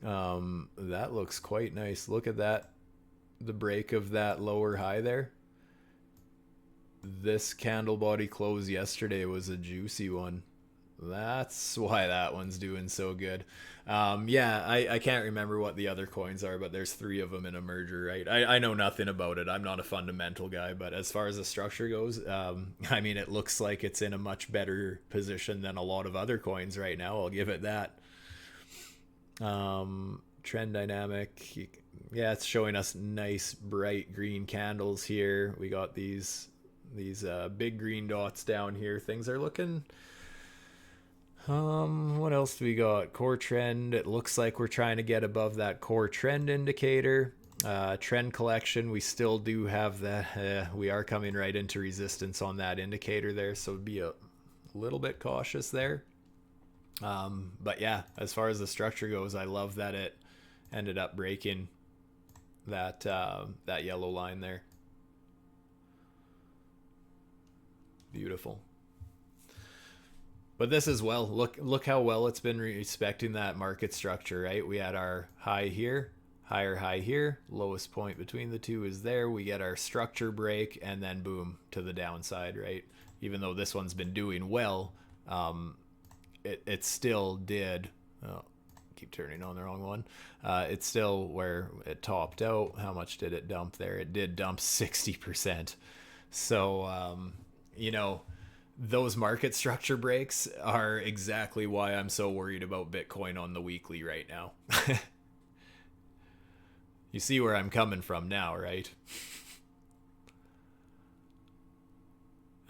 That looks quite nice. Look at that, the break of that lower high there. This candle body close yesterday was a juicy one. That's why that one's doing so good. Yeah, I can't remember what the other coins are, but there's 3 of them in a merger, right? I know nothing about it. I'm not a fundamental guy, but as far as the structure goes, I mean, it looks like it's in a much better position than a lot of other coins right now. I'll give it that. Trend dynamic. Yeah, it's showing us nice bright green candles here. We got these big green dots down here. Things are looking... what else do we got? Core trend. It looks like we're trying to get above that core trend indicator. Trend collection, we still do have that. We are coming right into resistance on that indicator there, so be a little bit cautious there. But yeah, as far as the structure goes, I love that it ended up breaking that yellow line there. Beautiful. But this as well, look how well it's been respecting that market structure, right? We had our high here, higher high here, lowest point between the two is there. We get our structure break and then boom to the downside, right? Even though this one's been doing well, it still did. Oh, keep turning on the wrong one. It's still where it topped out. How much did it dump there? It did dump 60%. So, you know, those market structure breaks are exactly why I'm so worried about Bitcoin on the weekly right now. You see where I'm coming from now, right?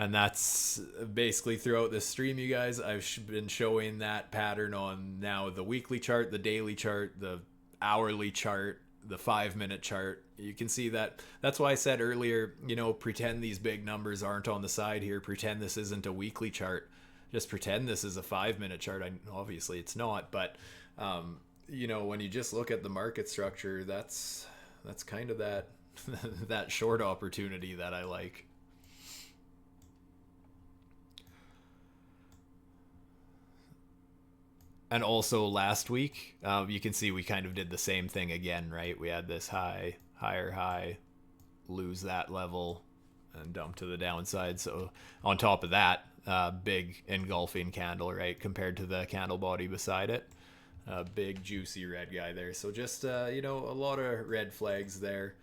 And that's basically throughout this stream, you guys. I've been showing that pattern on now the weekly chart, the daily chart, the hourly chart, the 5-minute chart. You can see that. That's why I said earlier, pretend these big numbers aren't on the side here. Pretend this isn't a weekly chart. Just pretend this is a 5-minute chart. Obviously it's not, but when you just look at the market structure, that's kind of that that short opportunity that I like. And also last week, you can see we kind of did the same thing again, right? We had this higher high, lose that level, and dump to the downside. So on top of that, big engulfing candle, right? Compared to the candle body beside it. Big juicy red guy there. So just, a lot of red flags there.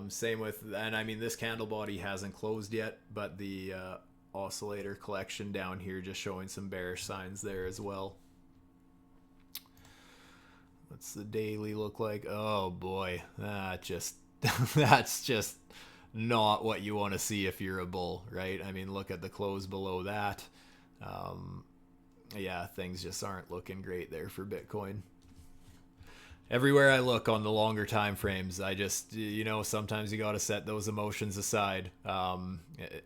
Same with, and I mean, this candle body hasn't closed yet, but the oscillator collection down here just showing some bearish signs there as well. What's the daily look like? Oh boy, that's just not what you want to see if you're a bull, right? I mean, look at the close below that. Yeah, things just aren't looking great there for Bitcoin. Everywhere I look on the longer time frames, I just, sometimes you got to set those emotions aside.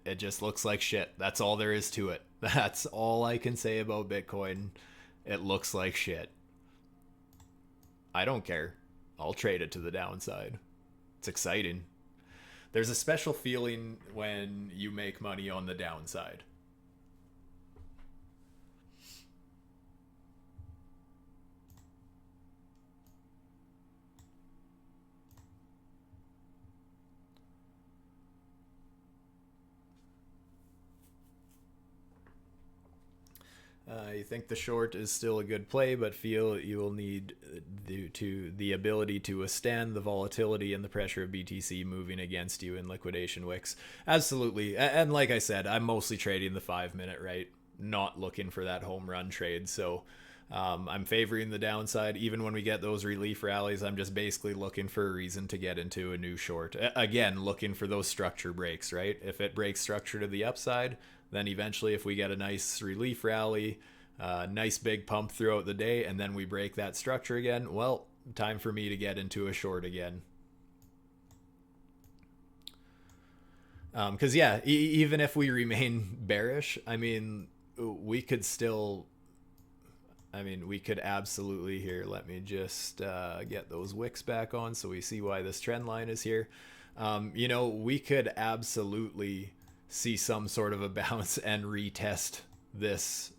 It just looks like shit. That's all there is to it. That's all I can say about Bitcoin. It looks like shit. I don't care. I'll trade it to the downside. It's exciting. There's a special feeling when you make money on the downside. You think the short is still a good play, but feel you will need the ability to withstand the volatility and the pressure of BTC moving against you in liquidation wicks. Absolutely. And like I said, I'm mostly trading the 5-minute, right? Not looking for that home run trade. So I'm favoring the downside. Even when we get those relief rallies, I'm just basically looking for a reason to get into a new short. Again, looking for those structure breaks, right? If it breaks structure to the upside, then eventually if we get a nice relief rally, nice big pump throughout the day, and then we break that structure again, well, time for me to get into a short again. Because yeah, even if we remain bearish, I mean, we could absolutely here. Let me just get those wicks back on so we see why this trend line is here. We could absolutely see some sort of a bounce and retest this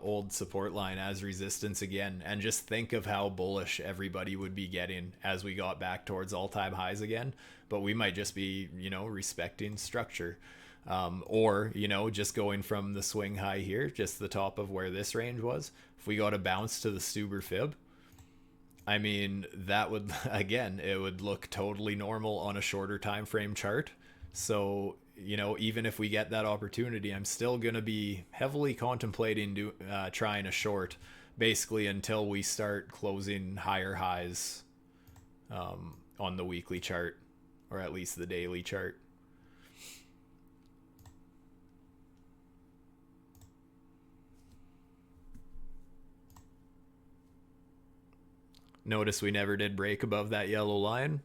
old support line as resistance again, and just think of how bullish everybody would be getting as we got back towards all-time highs again. But we might just be respecting structure, or just going from the swing high here, just the top of where this range was. If we got a bounce to the Stuber fib, I mean, that would, again, it would look totally normal on a shorter time frame chart. So even if we get that opportunity, I'm still going to be heavily contemplating trying a short, basically until we start closing higher highs on the weekly chart, or at least the daily chart. Notice we never did break above that yellow line.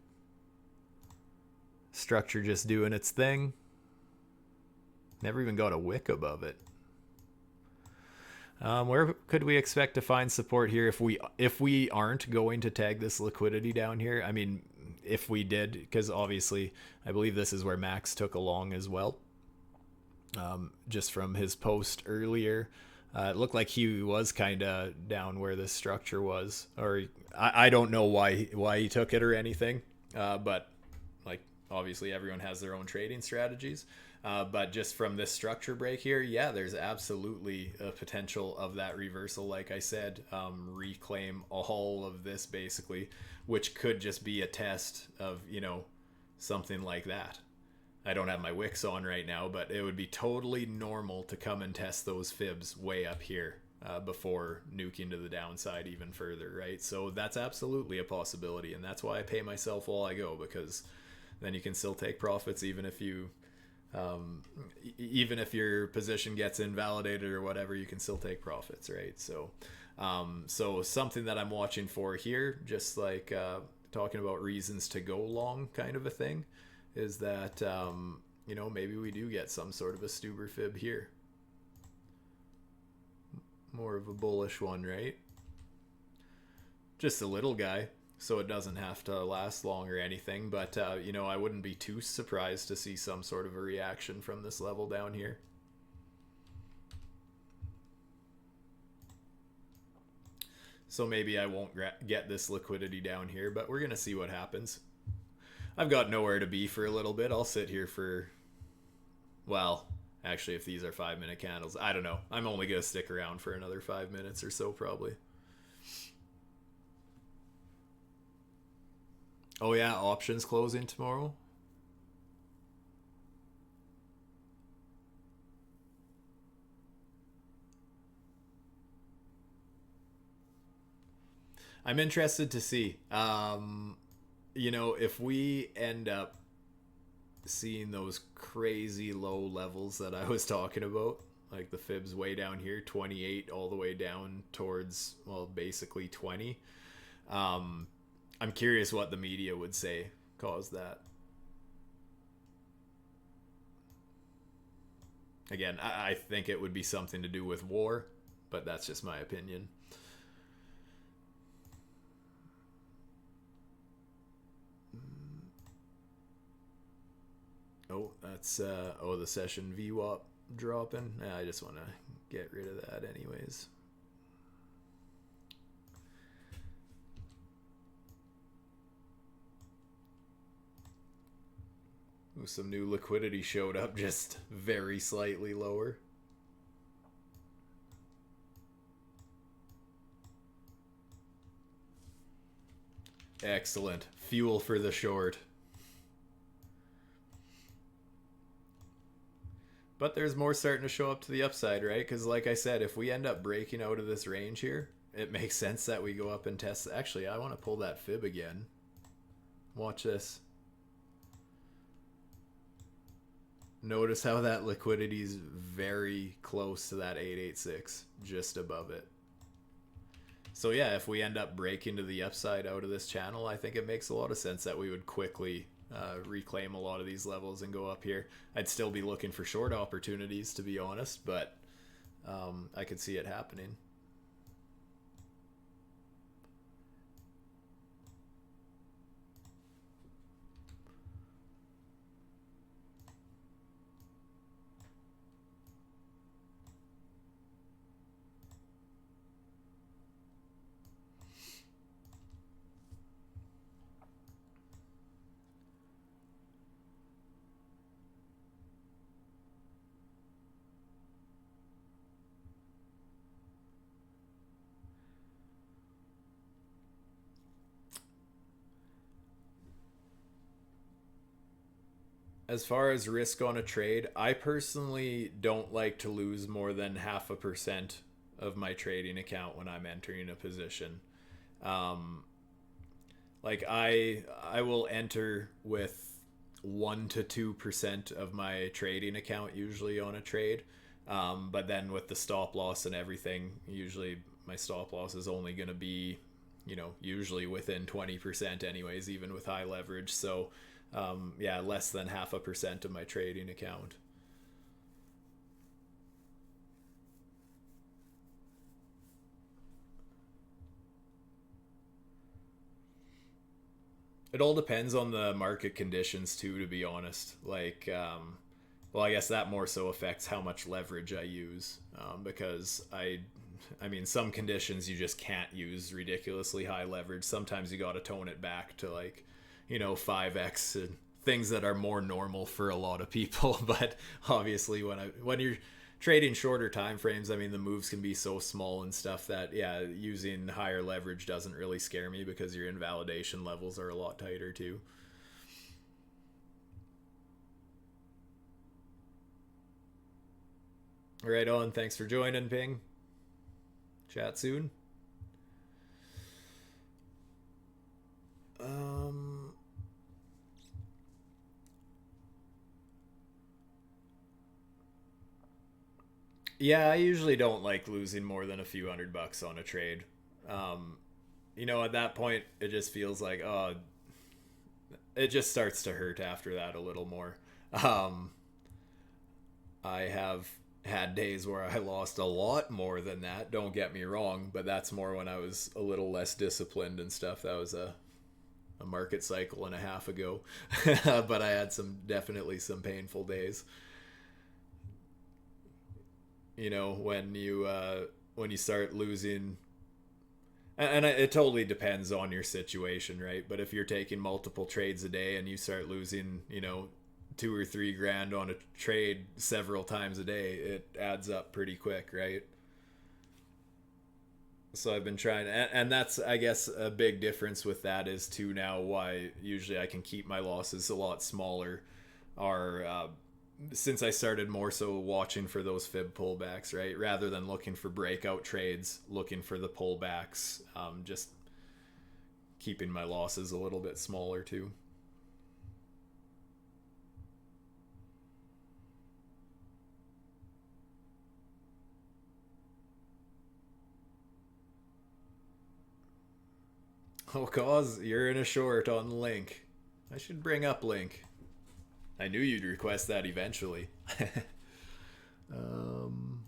Structure just doing its thing. Never even got a wick above it. Where could we expect to find support here if we aren't going to tag this liquidity down here? I mean, if we did, because obviously I believe this is where Max took along as well. Just from his post earlier, it looked like he was kind of down where this structure was, or I don't know why he took it or anything, but like obviously everyone has their own trading strategies. But just from this structure break here, yeah, there's absolutely a potential of that reversal. Like I said, reclaim all of this basically, which could just be a test of, something like that. I don't have my wicks on right now, but it would be totally normal to come and test those fibs way up here before nuking to the downside even further, right? So that's absolutely a possibility, and that's why I pay myself while I go, because then you can still take profits even if you Even if your position gets invalidated or whatever, you can still take profits, right? So so something that I'm watching for here, just like talking about reasons to go long kind of a thing, is that maybe we do get some sort of a Stuber fib here. More of a bullish one, right? Just a little guy, so it doesn't have to last long or anything, but I wouldn't be too surprised to see some sort of a reaction from this level down here. So maybe I won't get this liquidity down here, but we're gonna see what happens. I've got nowhere to be for a little bit. I'll sit here for, well, actually, if these are 5-minute candles, I don't know. I'm only gonna stick around for another 5 minutes or so, probably. Oh yeah, options closing tomorrow. I'm interested to see. If we end up seeing those crazy low levels that I was talking about, like the fibs way down here, 28 all the way down towards, well, basically 20. I'm curious what the media would say caused that. Again, I think it would be something to do with war, but that's just my opinion. Oh, that's the session VWAP dropping. I just want to get rid of that anyways. Ooh, some new liquidity showed up, just very slightly lower. Excellent. Fuel for the short. But there's more starting to show up to the upside, right? Because like I said, if we end up breaking out of this range here, it makes sense that we go up and test. Actually, I want to pull that fib again. Watch this. Notice how that liquidity is very close to that 886, just above it. So yeah, if we end up breaking to the upside out of this channel, I think it makes a lot of sense that we would quickly reclaim a lot of these levels and go up here. I'd still be looking for short opportunities, to be honest, but I could see it happening. As far as risk on a trade, I personally don't like to lose more than 0.5% of my trading account when I'm entering a position. Um, like I will enter with 1 to 2% of my trading account usually on a trade, but then with the stop loss and everything, usually my stop loss is only going to be, usually within 20% anyways, even with high leverage. So yeah, less than 0.5% of my trading account. It all depends on the market conditions too, to be honest. Like, well, I guess that more so affects how much leverage I use, because I mean, some conditions you just can't use ridiculously high leverage. Sometimes you got to tone it back to like, 5x and things that are more normal for a lot of people. But obviously, when you're trading shorter time frames, I mean, the moves can be so small and stuff that, yeah, using higher leverage doesn't really scare me because your invalidation levels are a lot tighter too. Right on. Thanks for joining, Ping. Chat soon. Um, Yeah, I usually don't like losing more than a few $100 on a trade. Um, at that point, it just feels like, oh, it just starts to hurt after that a little more. Um, I have had days where I lost a lot more than that, don't get me wrong, but that's more when I was a little less disciplined and stuff. That was a market cycle and a half ago. But I had definitely some painful days. When you start losing, and it totally depends on your situation, right? But if you're taking multiple trades a day and you start losing, 2 or 3 grand on a trade several times a day, it adds up pretty quick, right? So I've been trying, and that's, I guess, a big difference with that is too now why usually I can keep my losses a lot smaller are since I started more so watching for those fib pullbacks, right? Rather than looking for breakout trades, looking for the pullbacks, just keeping my losses a little bit smaller too. Oh, cause you're in a short on Link. I should bring up Link. I knew you'd request that eventually. um,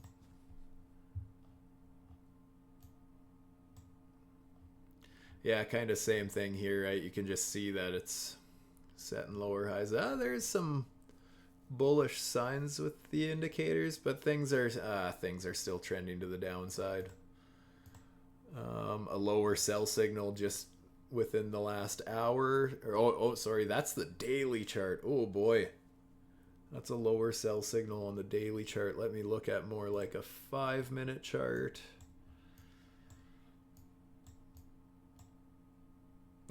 yeah, kind of same thing here, right? You can just see that it's setting lower highs. There's some bullish signs with the indicators, but things are still trending to the downside. A lower sell signal just within the last hour. Sorry, that's the daily chart. Oh boy, that's a lower sell signal on the daily chart. Let me look at more like a 5-minute chart.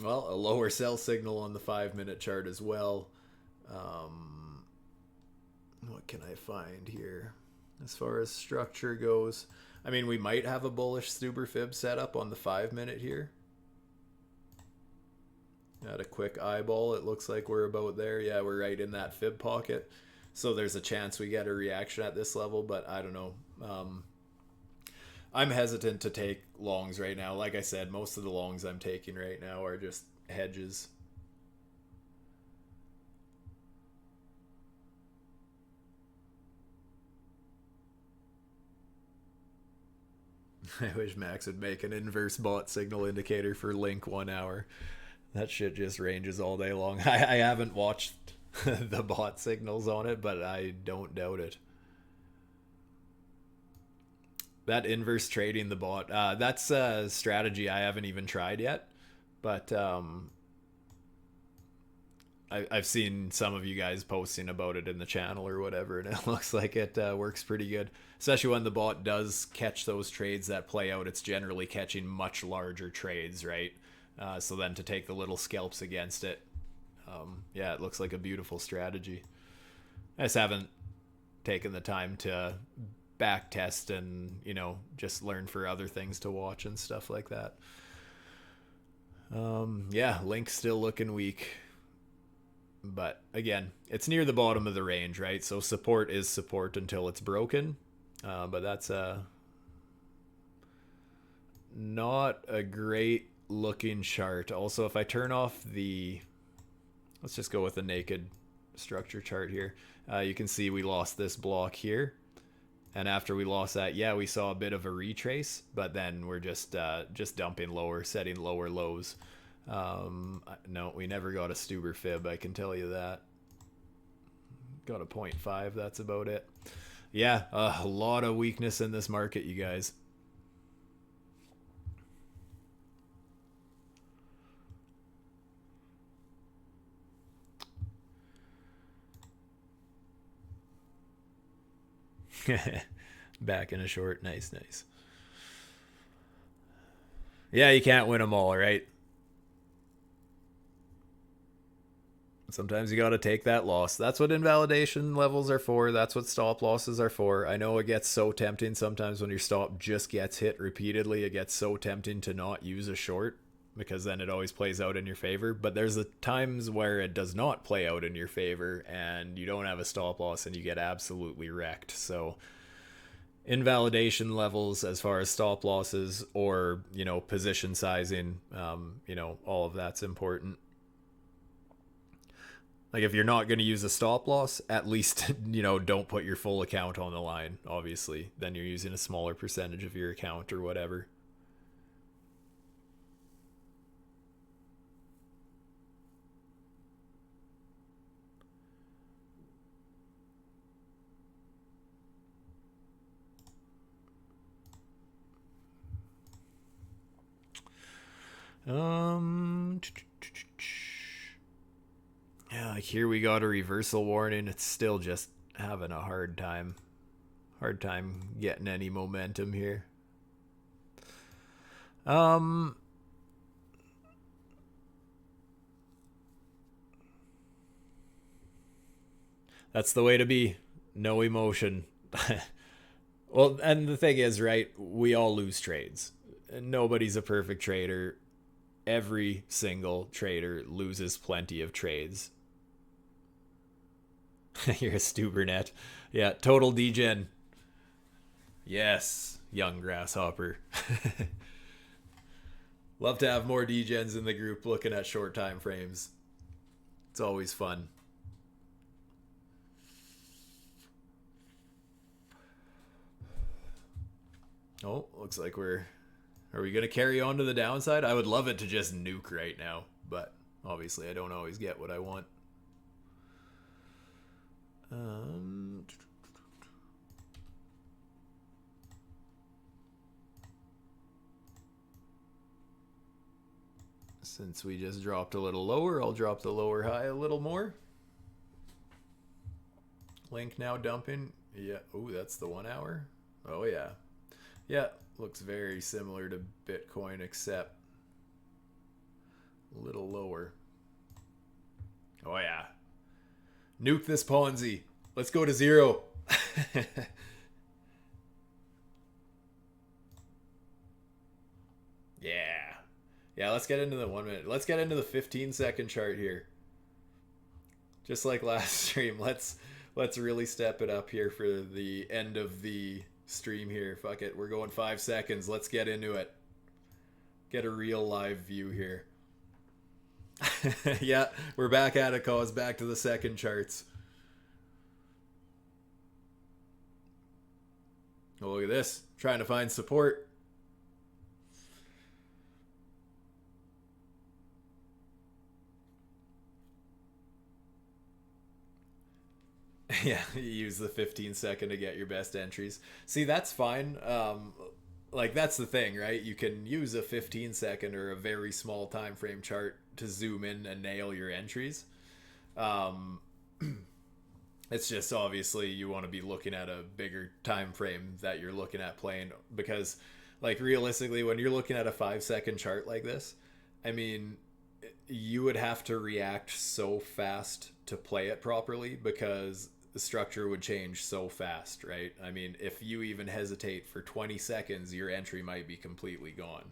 Well, a lower sell signal on the 5-minute chart as well. What can I find here as far as structure goes? I mean, we might have a bullish Stuber fib setup on the 5-minute here. At a quick eyeball, it looks like we're about there. Yeah, we're right in that fib pocket. So there's a chance we get a reaction at this level, but I don't know. I'm hesitant to take longs right now. Like I said, most of the longs I'm taking right now are just hedges. I wish Max would make an inverse bot signal indicator for Link 1 hour. That shit just ranges all day long. I haven't watched the bot signals on it, but I don't doubt it. That inverse trading the bot, that's a strategy I haven't even tried yet. But I've seen some of you guys posting about it in the channel or whatever, and it looks like it works pretty good. Especially when the bot does catch those trades that play out, it's generally catching much larger trades, right? So then to take the little scalps against it, yeah, it looks like a beautiful strategy. I just haven't taken the time to back test and, just learn for other things to watch and stuff like that. Yeah, Link's still looking weak. But again, it's near the bottom of the range, right? So support is support until it's broken. But that's not a great looking chart. Also, if I turn off let's just go with the naked structure chart here. You can see we lost this block here. And after we lost that, yeah, we saw a bit of a retrace, but then we're just dumping lower, setting lower lows. No, we never got a Stuber fib, I can tell you that. Got a 0.5, that's about it. Yeah, a lot of weakness in this market, you guys. Back in a short. Nice. Yeah, you can't win them all, right? Sometimes you got to take that loss. That's what invalidation levels are for. That's what stop losses are for. I know it gets so tempting sometimes when your stop just gets hit repeatedly. It gets so tempting to not use a short because then it always plays out in your favor. But there's the times where it does not play out in your favor and you don't have a stop loss and you get absolutely wrecked. So invalidation levels as far as stop losses or, you know, position sizing. You know, all of that's important. Like if you're not going to use a stop loss, at least, you know, don't put your full account on the line, obviously. Then you're using a smaller percentage of your account or whatever. Yeah, like here we got a reversal warning. It's still just having a hard time getting any momentum here. That's the way to be. No emotion. Well, and the thing is, right, we all lose trades. Nobody's a perfect trader. Every single trader loses plenty of trades. You're a Stubernet. Yeah, total degen. Yes, young grasshopper. Love to have more degens in the group looking at short time frames. It's always fun. Oh, looks like are we going to carry on to the downside? I would love it to just nuke right now, but obviously I don't always get what I want. Since we just dropped a little lower, I'll drop the lower high a little more. Link now dumping. Yeah. Oh, that's the 1 hour. Oh, yeah. Yeah, looks very similar to Bitcoin, except a little lower. Oh, yeah. Nuke this Ponzi. Let's go to 0. Yeah. Yeah, let's get into the 1 minute. Let's get into the 15-second chart here. Just like last stream, let's really step it up here for the end of the stream here. Fuck it, we're going 5 seconds. Let's get into it. Get a real live view here. Yeah, we're back at it, cause back to the second charts. Oh, look at this. Trying to find support. Yeah, you use the 15-second to get your best entries. See, that's fine. Like that's the thing, right? You can use a 15-second or a very small time frame chart to zoom in and nail your entries. It's just obviously you want to be looking at a bigger time frame that you're looking at playing, because like realistically when you're looking at a 5-second chart like this, I mean, you would have to react so fast to play it properly because the structure would change so fast, right? I mean, if you even hesitate for 20 seconds, your entry might be completely gone.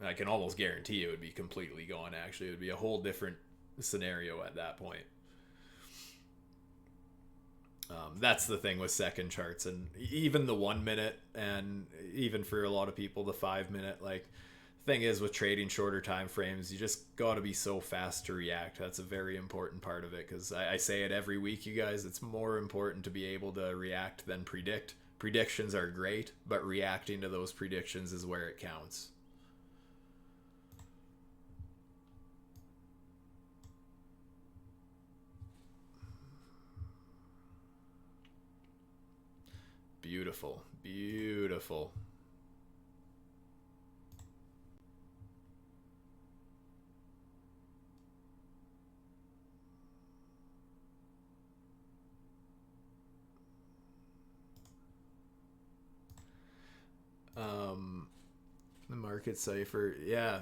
I can almost guarantee it would be completely gone, actually. It would be a whole different scenario at that point. That's the thing with second charts, and even the 1 minute, and even for a lot of people the 5 minute. Like, thing is with trading shorter time frames, you just got to be so fast to react. That's a very important part of it, because I say it every week, you guys. It's more important to be able to react than predict. Predictions are great, but reacting to those predictions is where it counts. Beautiful, beautiful. The market cipher, yeah,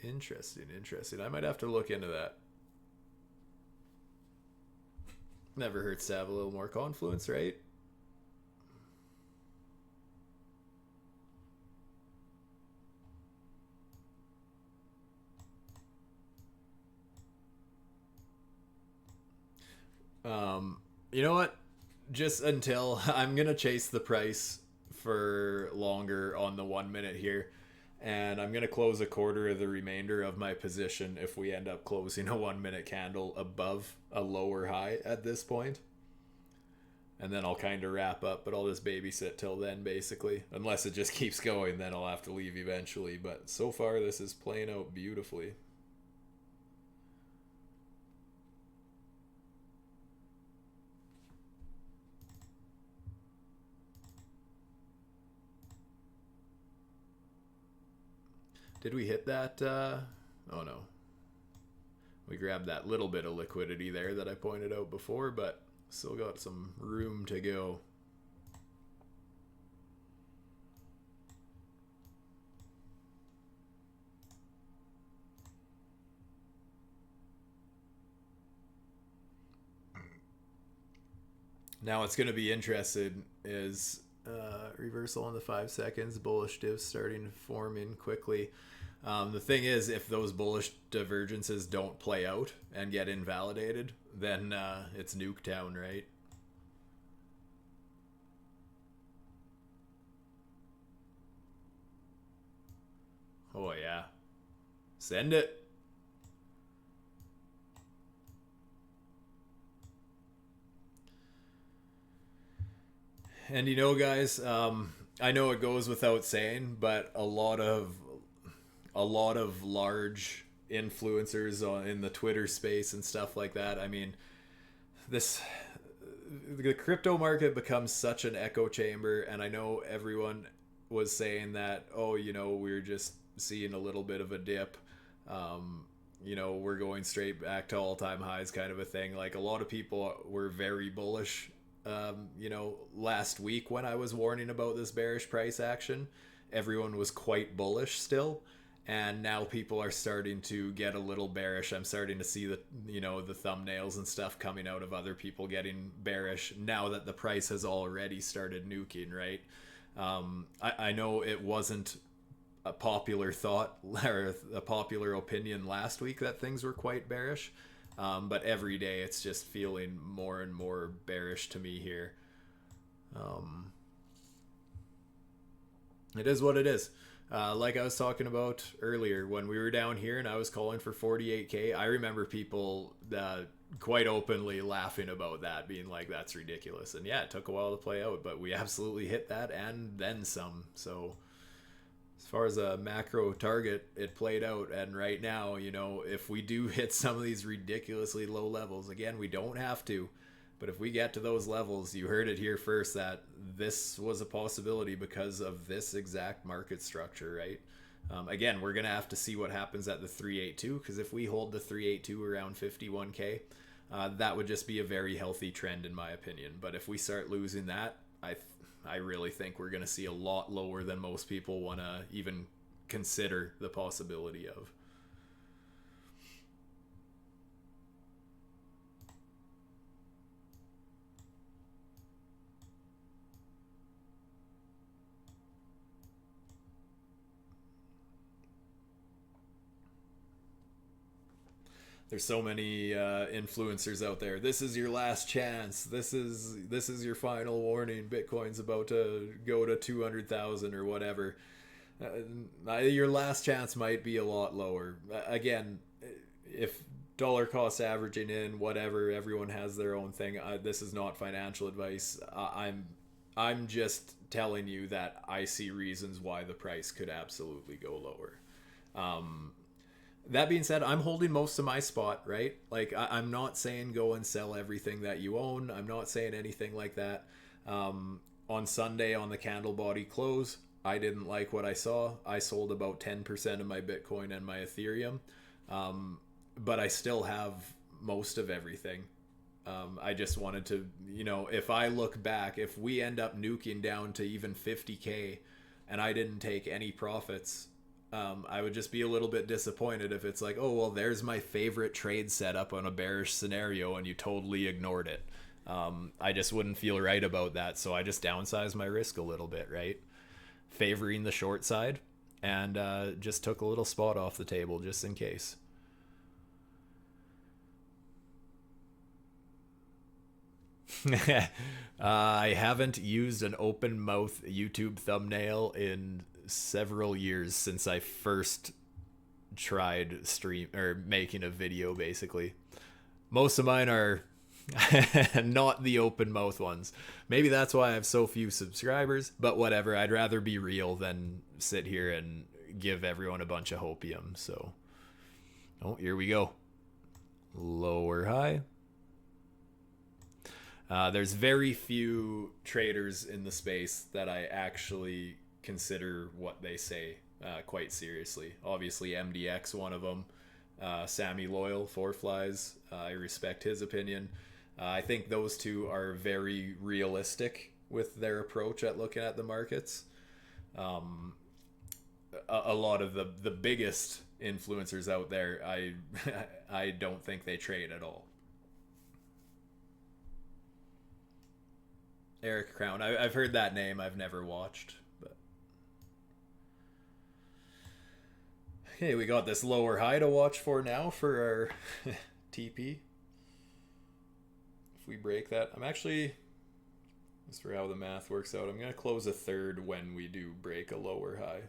interesting. I might have to look into that. Never hurts to have a little more confluence, right? You know what? Just until I'm gonna chase the price for longer on the 1 minute here. And I'm going to close a quarter of the remainder of my position if we end up closing a 1 minute candle above a lower high at this point. And then I'll kind of wrap up, but I'll just babysit till then, basically. Unless it just keeps going, then I'll have to leave eventually. But so far, this is playing out beautifully. Did we hit that? Oh no. We grabbed that little bit of liquidity there that I pointed out before, but still got some room to go. Now what's going to be interested is reversal on the 5 seconds, bullish divs starting to form in quickly. The thing is, if those bullish divergences don't play out and get invalidated, then it's Nuketown, right? Oh yeah. Send it. And you know, guys, I know it goes without saying, but a lot of large influencers in the Twitter space and stuff like that. I mean, the crypto market becomes such an echo chamber, and I know everyone was saying that, oh, you know, we're just seeing a little bit of a dip. You know, we're going straight back to all-time highs kind of a thing. Like, a lot of people were very bullish, you know, last week when I was warning about this bearish price action. Everyone was quite bullish still. And now people are starting to get a little bearish. I'm starting to see the thumbnails and stuff coming out of other people getting bearish now that the price has already started nuking, right? I know it wasn't a popular thought or a popular opinion last week that things were quite bearish, but every day it's just feeling more and more bearish to me here. It is what it is. Like I was talking about earlier, when we were down here and I was calling for 48K, I remember people quite openly laughing about that, being like, that's ridiculous. And yeah, it took a while to play out, but we absolutely hit that and then some. So as far as a macro target, it played out. And right now, you know, if we do hit some of these ridiculously low levels, again, we don't have to. But if we get to those levels, you heard it here first that this was a possibility because of this exact market structure, right? Again, we're going to have to see what happens at the 382, because if we hold the 382 around 51K, that would just be a very healthy trend in my opinion. But if we start losing that, I really think we're going to see a lot lower than most people want to even consider the possibility of. There's so many influencers out there. This is your last chance. This is your final warning. Bitcoin's about to go to 200,000 or whatever. Your last chance might be a lot lower. Again, if dollar cost averaging in, whatever, everyone has their own thing. This is not financial advice. I'm just telling you that I see reasons why the price could absolutely go lower. That being said, I'm holding most of my spot, right? Like, I'm not saying go and sell everything that you own. I'm not saying anything like that. On Sunday on the candle body close, I didn't like what I saw. I sold about 10% of my Bitcoin and my Ethereum. But I still have most of everything. I just wanted to, you know, if I look back, if we end up nuking down to even 50K and I didn't take any profits, I would just be a little bit disappointed if it's like, oh, well, there's my favorite trade setup on a bearish scenario and you totally ignored it. I just wouldn't feel right about that. So I just downsized my risk a little bit, right? Favoring the short side, and just took a little spot off the table just in case. I haven't used an open mouth YouTube thumbnail in several years since I first tried stream or making a video basically. Most of mine are not the open mouth ones. Maybe that's why I have so few subscribers, but whatever. I'd rather be real than sit here and give everyone a bunch of hopium. So, oh, here we go. Lower high. There's very few traders in the space that I actually consider what they say quite seriously. Obviously, MDX, one of them. Sammy Loyal, Four Flies. I respect his opinion. I think those two are very realistic with their approach at looking at the markets. A lot of the biggest influencers out there, I don't think they trade at all. Eric Crown. I've heard that name. I've never watched. But okay, we got this lower high to watch for now for our TP. If we break that, I'm actually, just for how the math works out, I'm going to close a third when we do break a lower high.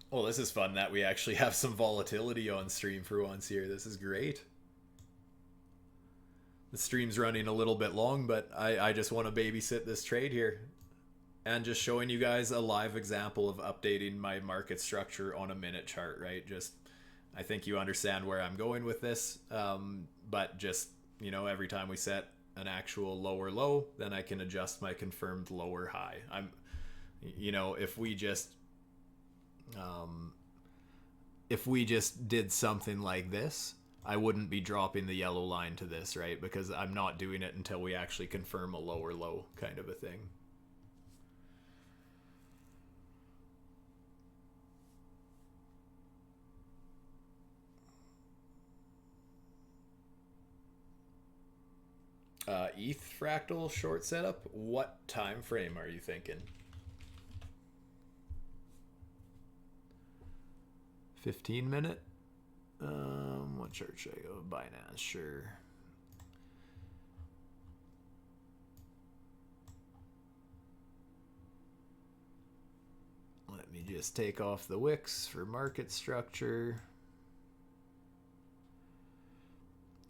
Well, this is fun that we actually have some volatility on stream for once here. This is great. The stream's running a little bit long, but I just want to babysit this trade here. And just showing you guys a live example of updating my market structure on a minute chart, right? Just, I think you understand where I'm going with this. But just, you know, every time we set an actual lower low, then I can adjust my confirmed lower high. You know, if we just did something like this, I wouldn't be dropping the yellow line to this, right? Because I'm not doing it until we actually confirm a lower low kind of a thing. ETH fractal short setup. What time frame are you thinking? 15-minute? What chart should I go? Binance, sure. Let me just take off the wicks for market structure.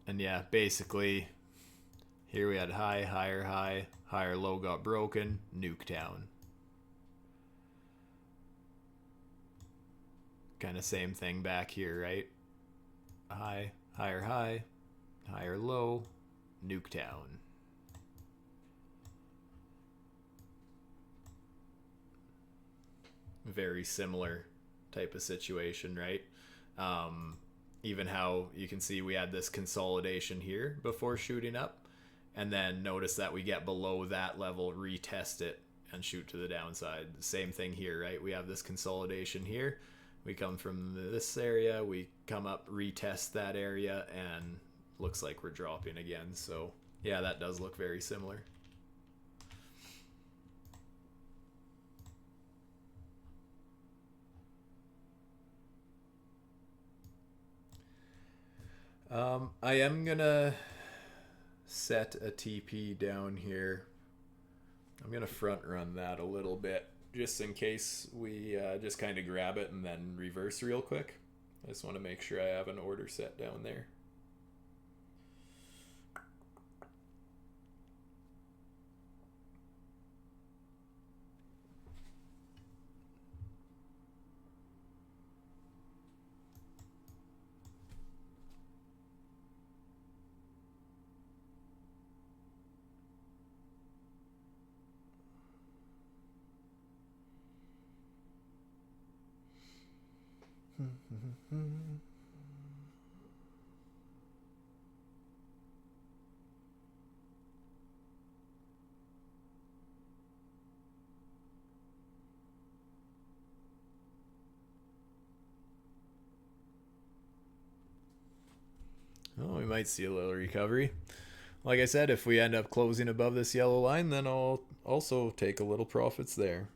And yeah, basically, here we had high, higher low got broken, Nuketown. Kind of same thing back here, right? High, higher low, Nuketown. Very similar type of situation, right? Even how you can see we had this consolidation here before shooting up, and then notice that we get below that level, retest it, and shoot to the downside. Same thing here, right? We have this consolidation here. We come from this area, we come up, retest that area, and looks like we're dropping again. So yeah, that does look very similar. I am gonna set a TP down here. I'm gonna front run that a little bit just in case we just kind of grab it and then reverse real quick. I just want to make sure I have an order set down there. Oh, we might see a little recovery. Like I said, if we end up closing above this yellow line, then I'll also take a little profits there.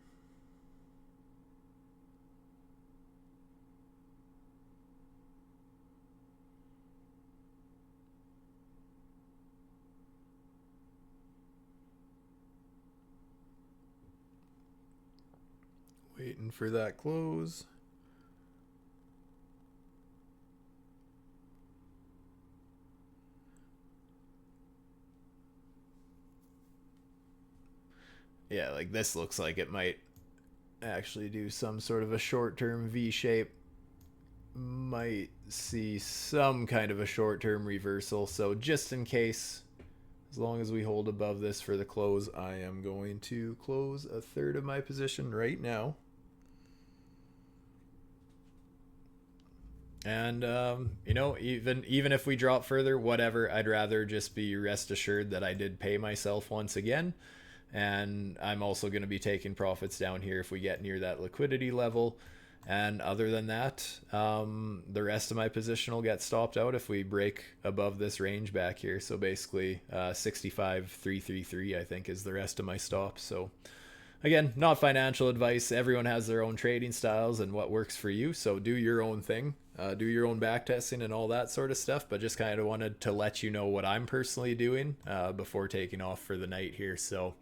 Waiting for that close. Yeah, like this looks like it might actually do some sort of a short-term V shape. Might see some kind of a short-term reversal. So just in case, as long as we hold above this for the close, I am going to close a third of my position right now. And you know, even if we drop further, whatever, I'd rather just be rest assured that I did pay myself once again. And I'm also going to be taking profits down here if we get near that liquidity level. And other than that, the rest of my position will get stopped out if we break above this range back here. So basically 65,333 I think is the rest of my stop. So again, not financial advice. Everyone has their own trading styles and what works for you. So do your own thing, do your own back testing and all that sort of stuff. But just kind of wanted to let you know what I'm personally doing before taking off for the night here. So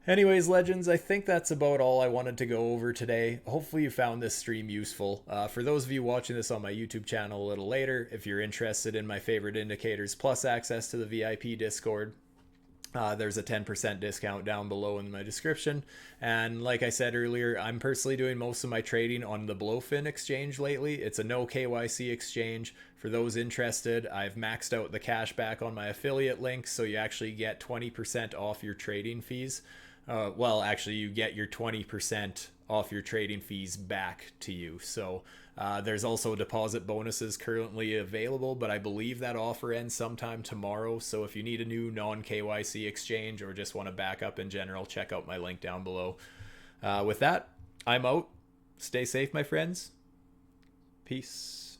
anyways, legends, I think that's about all I wanted to go over today. Hopefully you found this stream useful. For those of you watching this on my YouTube channel a little later, if you're interested in my favorite indicators plus access to the VIP Discord, there's a 10% discount down below in my description. And like I said earlier, I'm personally doing most of my trading on the Blofin exchange lately. It's a no KYC exchange. For those interested, I've maxed out the cashback on my affiliate links, so you actually get 20% off your trading fees. Well, actually, you get your 20% off your trading fees back to you. So there's also deposit bonuses currently available, but I believe that offer ends sometime tomorrow. So if you need a new non-KYC exchange or just want to back up in general, check out my link down below. With that, I'm out. Stay safe, my friends. Peace.